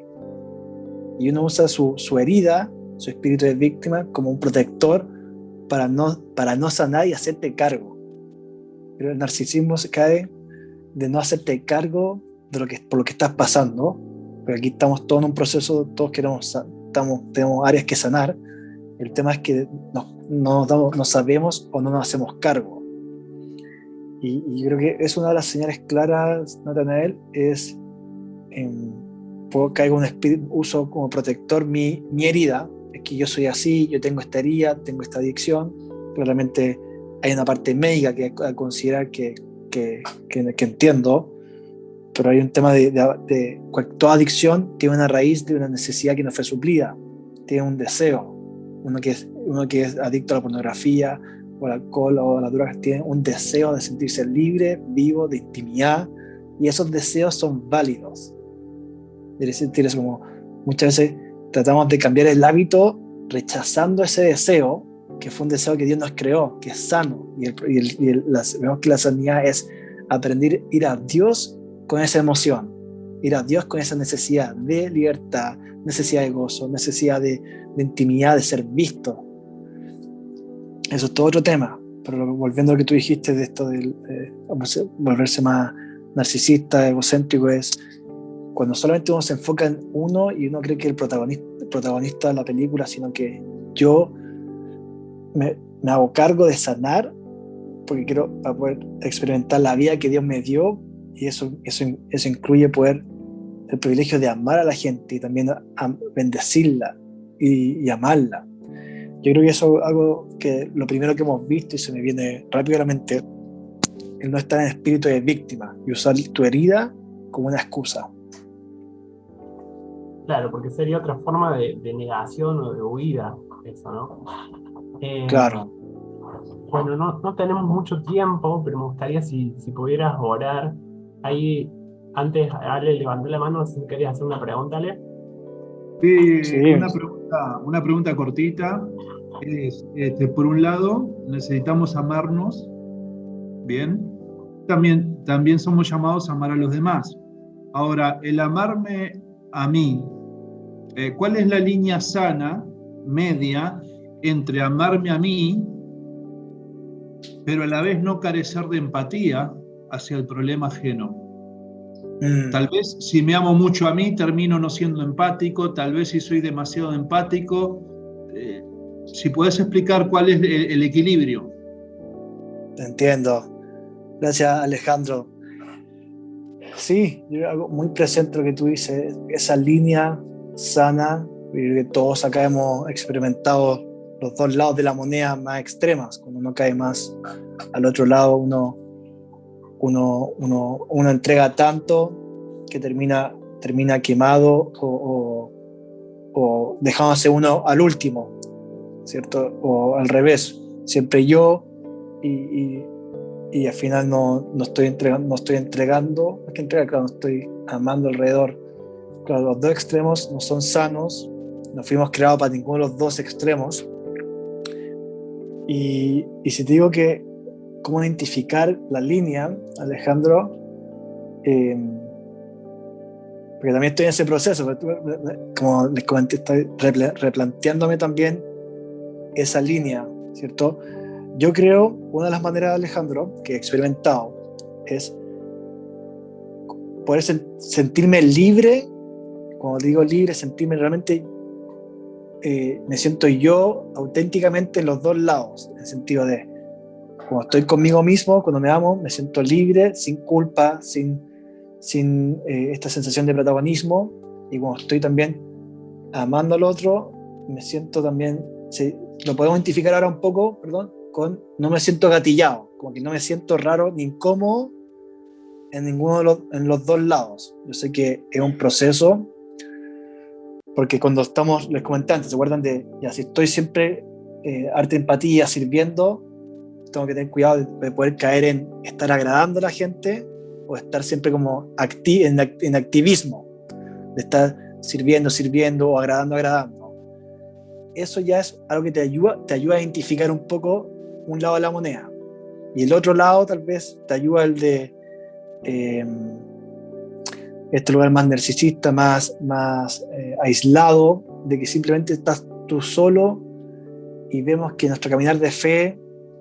Y uno usa su herida, su espíritu de víctima como un protector para no sanar y hacerte cargo. Pero el narcisismo se cae de no hacerte cargo por lo que estás pasando, porque aquí estamos todos en un proceso, todos tenemos áreas que sanar. El tema es que no sabemos o no nos hacemos cargo. Y yo creo que es una de las señales claras, Natanael, es caigo un espíritu, uso como protector mi herida, es que yo soy así, yo tengo esta herida, tengo esta adicción. Claramente hay una parte médica que hay que considerar que entiendo, pero hay un tema de toda adicción tiene una raíz de una necesidad que no fue suplida, tiene un deseo. Uno que es adicto a la pornografía o al alcohol o a las drogas tiene un deseo de sentirse libre, vivo, de intimidad, y esos deseos son válidos. Es decir, como muchas veces tratamos de cambiar el hábito rechazando ese deseo, que fue un deseo que Dios nos creó, que es sano, vemos que la sanidad es aprender a ir a Dios con esa emoción, ir a Dios con esa necesidad de libertad, necesidad de gozo, necesidad de intimidad, de ser visto. Eso es todo otro tema, pero volviendo a lo que tú dijiste de esto de volverse más narcisista, egocéntrico, es cuando solamente uno se enfoca en uno y uno cree que el protagonista de la película, sino que yo me hago cargo de sanar porque quiero para poder experimentar la vida que Dios me dio, y eso incluye poder el privilegio de amar a la gente y también bendecirla y amarla. Yo creo que eso es algo que lo primero que hemos visto y se me viene rápido a la mente, el no estar en espíritu de víctima y usar tu herida como una excusa. Claro, porque sería otra forma de negación o de huida, eso, ¿no? Eh, Claro. bueno, no tenemos mucho tiempo, pero me gustaría si pudieras orar. Ahí, antes Ale levantó la mano, no sé si querías hacer una pregunta, Ale. Sí, Una pregunta cortita. Por un lado, necesitamos amarnos, ¿bien? También somos llamados a amar a los demás. Ahora, el amarme a mí, ¿cuál es la línea sana, media, entre amarme a mí, pero a la vez no carecer de empatía hacia el problema ajeno? Tal vez si me amo mucho a mí, termino no siendo empático. Tal vez si soy demasiado empático. Si puedes explicar cuál es el equilibrio. te entiendo. Gracias, Alejandro. Sí, yo hago muy presente lo que tú dices, esa línea sana, que todos acá hemos experimentado los dos lados de la moneda más extremas. Cuando uno cae más al otro lado, uno entrega tanto que termina quemado o dejándose uno al último, ¿cierto? O al revés, siempre yo y al final no estoy entregando, más que entregar, claro, no estoy amando alrededor. Claro, los dos extremos no son sanos, no fuimos creados para ninguno de los dos extremos. Y si te digo que cómo identificar la línea, Alejandro, porque también estoy en ese proceso, como les comenté, estoy replanteándome también esa línea, ¿cierto? Yo creo, una de las maneras, Alejandro, que he experimentado es poder sentirme libre. Cuando digo libre, sentirme realmente, me siento yo auténticamente en los dos lados, en el sentido de cuando estoy conmigo mismo, cuando me amo, me siento libre, sin culpa, sin esta sensación de protagonismo, y cuando estoy también amando al otro, me siento también, lo podemos identificar ahora un poco, perdón, con no me siento gatillado, como que no me siento raro ni incómodo en ninguno en los dos lados. Yo sé que es un proceso, porque cuando estamos, les comenté antes, ¿se acuerdan de, ya, si estoy siempre arte empatía sirviendo, tengo que tener cuidado de poder caer en estar agradando a la gente o estar siempre como en activismo, de estar sirviendo o agradando. Eso ya es algo que te ayuda a identificar un poco un lado de la moneda. Y el otro lado tal vez te ayuda el de este lugar más narcisista, más aislado, de que simplemente estás tú solo, y vemos que nuestro caminar de fe,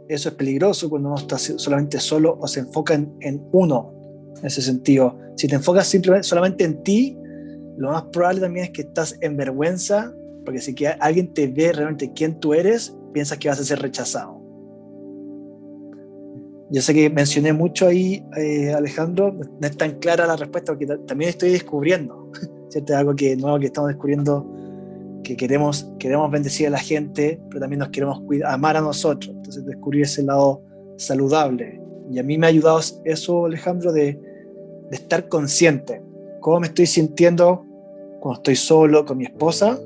eso es peligroso cuando uno está solamente solo o se enfoca en uno, en ese sentido. Si te enfocas solamente en ti, lo más probable también es que estás en vergüenza, porque si que alguien te ve realmente quién tú eres, piensas que vas a ser rechazado. Yo sé que mencioné mucho ahí, Alejandro, no es tan clara la respuesta porque también estoy descubriendo, ¿cierto? Es algo nuevo que estamos descubriendo, que queremos bendecir a la gente, pero también nos queremos amar a nosotros. Entonces descubrir ese lado saludable. Y a mí me ha ayudado eso, Alejandro, de estar consciente. Cómo me estoy sintiendo cuando estoy solo con mi esposa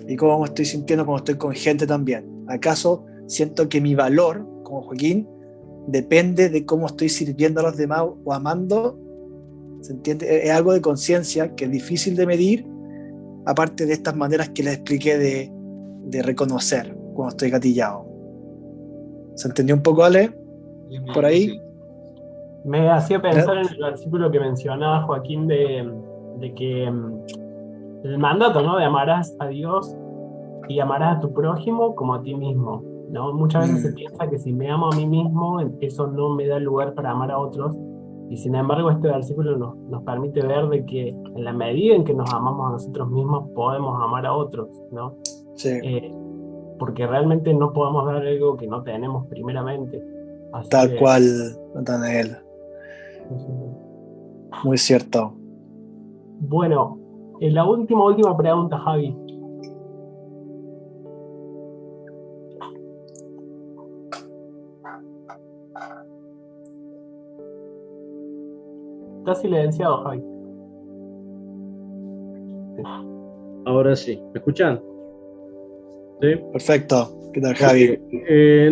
y cómo me estoy sintiendo cuando estoy con gente también. ¿Acaso siento que mi valor, como Joaquín, depende de cómo estoy sirviendo a los demás o amando? ¿Se entiende? Es algo de conciencia que es difícil de medir, aparte de estas maneras que les expliqué de reconocer cuando estoy gatillado. ¿Se entendió un poco, Ale? Bien, Por ahí. sí. Me hacía pensar en el versículo que mencionaba Joaquín de que el mandato, ¿no? De amarás a Dios y amarás a tu prójimo como a ti mismo, ¿no? Muchas veces se piensa que si me amo a mí mismo, eso no me da lugar para amar a otros. Y sin embargo, este versículo nos permite ver de que en la medida en que nos amamos a nosotros mismos, podemos amar a otros, ¿no? Sí, Porque realmente no podemos dar algo que no tenemos primeramente. Así tal que, cual, Natanael. Muy cierto. bueno, la última pregunta, Javi. Está silenciado, Javi. Ahora sí, ¿me escuchan? ¿Sí? Perfecto. ¿Qué tal, Javi?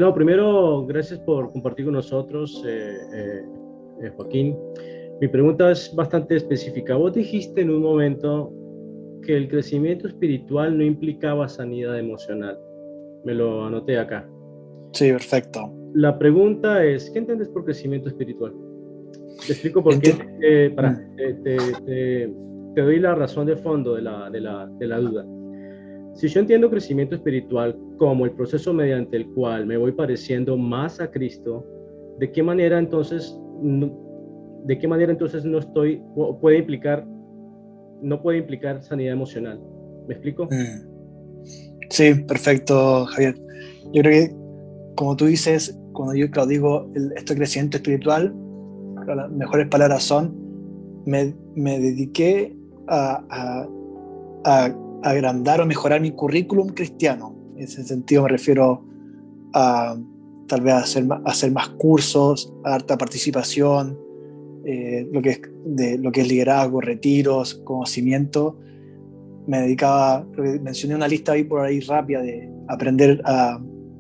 No, primero, gracias por compartir con nosotros, Joaquín. Mi pregunta es bastante específica. Vos dijiste en un momento que el crecimiento espiritual no implicaba sanidad emocional. Me lo anoté acá. Sí, perfecto. La pregunta es, ¿qué entiendes por crecimiento espiritual? Te explico por qué. Te doy la razón de fondo de la duda. Si yo entiendo crecimiento espiritual como el proceso mediante el cual me voy pareciendo más a Cristo, ¿de qué manera entonces no puede implicar sanidad emocional? ¿Me explico? Sí, perfecto, Javier. Yo creo que, como tú dices, cuando yo digo este crecimiento espiritual, las mejores palabras son, me dediqué a agrandar o mejorar mi currículum cristiano. En ese sentido me refiero a tal vez hacer más cursos, a harta participación, lo que es liderazgo, retiros, conocimiento. Me dedicaba, creo que mencioné una lista ahí por ahí rápida de aprender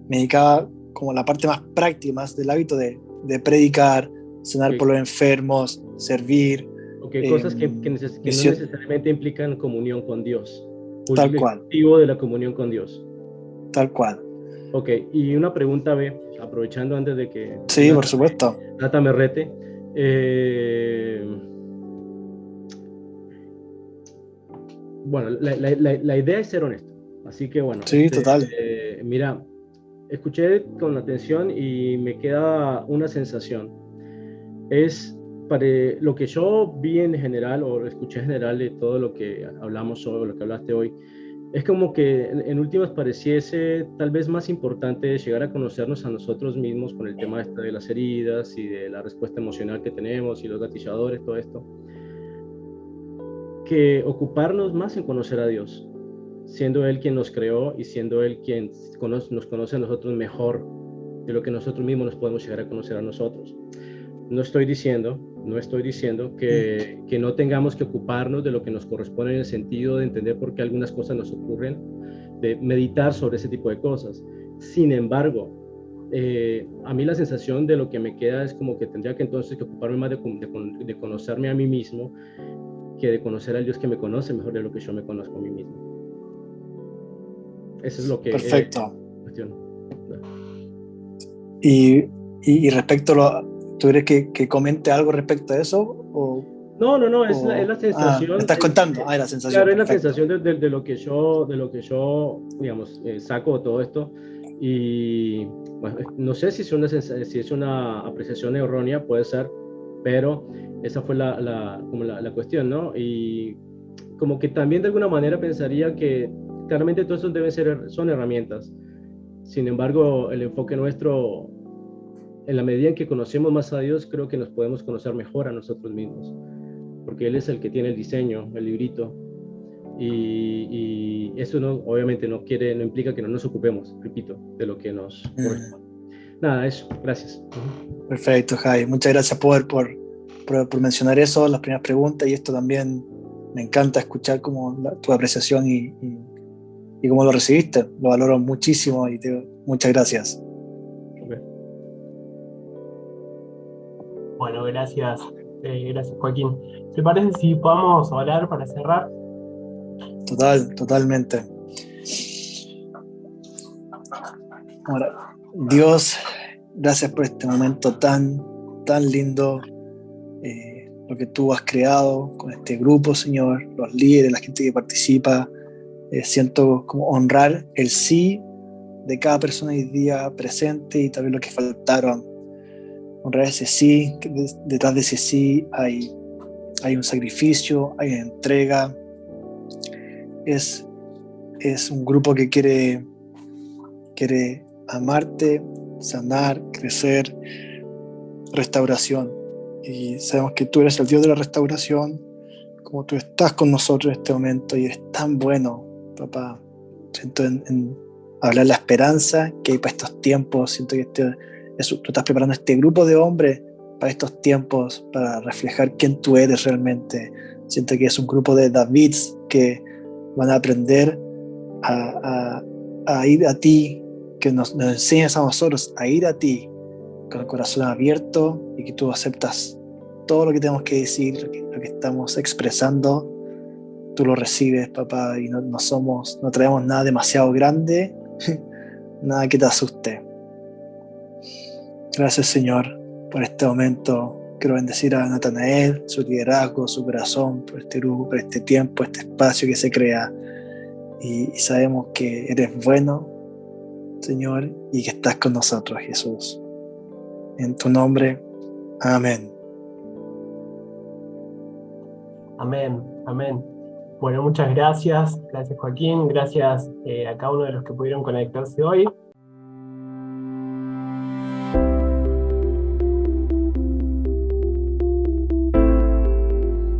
me dedicaba como la parte más práctica, más del hábito de predicar, cenar por los enfermos, servir. Cosas que no necesariamente implican comunión con Dios. Tal cual. El objetivo de la comunión con Dios. Tal cual. Ok, y una pregunta, aprovechando antes de que sí, por supuesto. Nata me rete. Bueno, la idea es ser honesto. Así que bueno, sí, total. Mira, escuché con atención y me queda una sensación. Es para lo que yo vi en general, o escuché en general de todo lo que hablamos hoy, o lo que hablaste hoy, es como que en últimas pareciese tal vez más importante llegar a conocernos a nosotros mismos con el tema de las heridas y de la respuesta emocional que tenemos y los gatilladores, todo esto, que ocuparnos más en conocer a Dios, siendo Él quien nos creó y siendo Él quien nos conoce a nosotros mejor de lo que nosotros mismos nos podemos llegar a conocer a nosotros. No estoy diciendo que no tengamos que ocuparnos de lo que nos corresponde en el sentido de entender por qué algunas cosas nos ocurren, de meditar sobre ese tipo de cosas. Sin embargo, a mí la sensación de lo que me queda es como que tendría que entonces que ocuparme más de conocerme a mí mismo que de conocer al Dios que me conoce mejor de lo que yo me conozco a mí mismo. Eso es lo que... Perfecto. Cuestión. Y respecto a ¿tú crees que comente algo respecto a eso? No, es la sensación. ¿me estás contando? La sensación. Claro, es la sensación de lo que yo, digamos, saco de todo esto. Y bueno, no sé si es una apreciación errónea, puede ser, pero esa fue la cuestión, ¿no? Y como que también de alguna manera pensaría que claramente todo eso son herramientas. Sin embargo, el enfoque nuestro, en la medida en que conocemos más a Dios, creo que nos podemos conocer mejor a nosotros mismos, porque Él es el que tiene el diseño, el librito, y eso obviamente no implica que no nos ocupemos, repito, de lo que nos corresponde. Nada, eso, gracias. Perfecto, Jai, muchas gracias por mencionar eso, las primeras preguntas, y esto también me encanta escuchar como tu apreciación y cómo lo recibiste, lo valoro muchísimo y muchas gracias. Bueno, gracias Joaquín. ¿Te parece si podamos orar para cerrar? Totalmente. Ahora, Dios, gracias por este momento tan lindo, lo que tú has creado con este grupo, Señor, los líderes, la gente que participa. Siento como honrar el sí de cada persona hoy día presente y también lo que faltaron. honrar ese sí, que detrás de ese sí hay un sacrificio, hay una entrega. Es un grupo que quiere amarte, sanar, crecer, restauración. Y sabemos que tú eres el Dios de la restauración, como tú estás con nosotros en este momento y eres tan bueno, papá. Siento en hablar la esperanza que hay para estos tiempos. Siento que tú estás preparando este grupo de hombres para estos tiempos, para reflejar quién tú eres realmente. Siento que es un grupo de Davids que van a aprender a ir a ti, que nos enseñes a nosotros a ir a ti con el corazón abierto y que tú aceptas todo lo que tenemos que decir, lo que estamos expresando. Tú lo recibes, papá, y no traemos nada demasiado grande, nada que te asuste. Gracias, Señor, por este momento. Quiero bendecir a Natanael, su liderazgo, su corazón, por este grupo, por este tiempo, este espacio que se crea. Y sabemos que eres bueno, Señor, y que estás con nosotros, Jesús. En tu nombre, amén. Amén, amén. Bueno, muchas gracias. Gracias, Joaquín. Gracias a cada uno de los que pudieron conectarse hoy.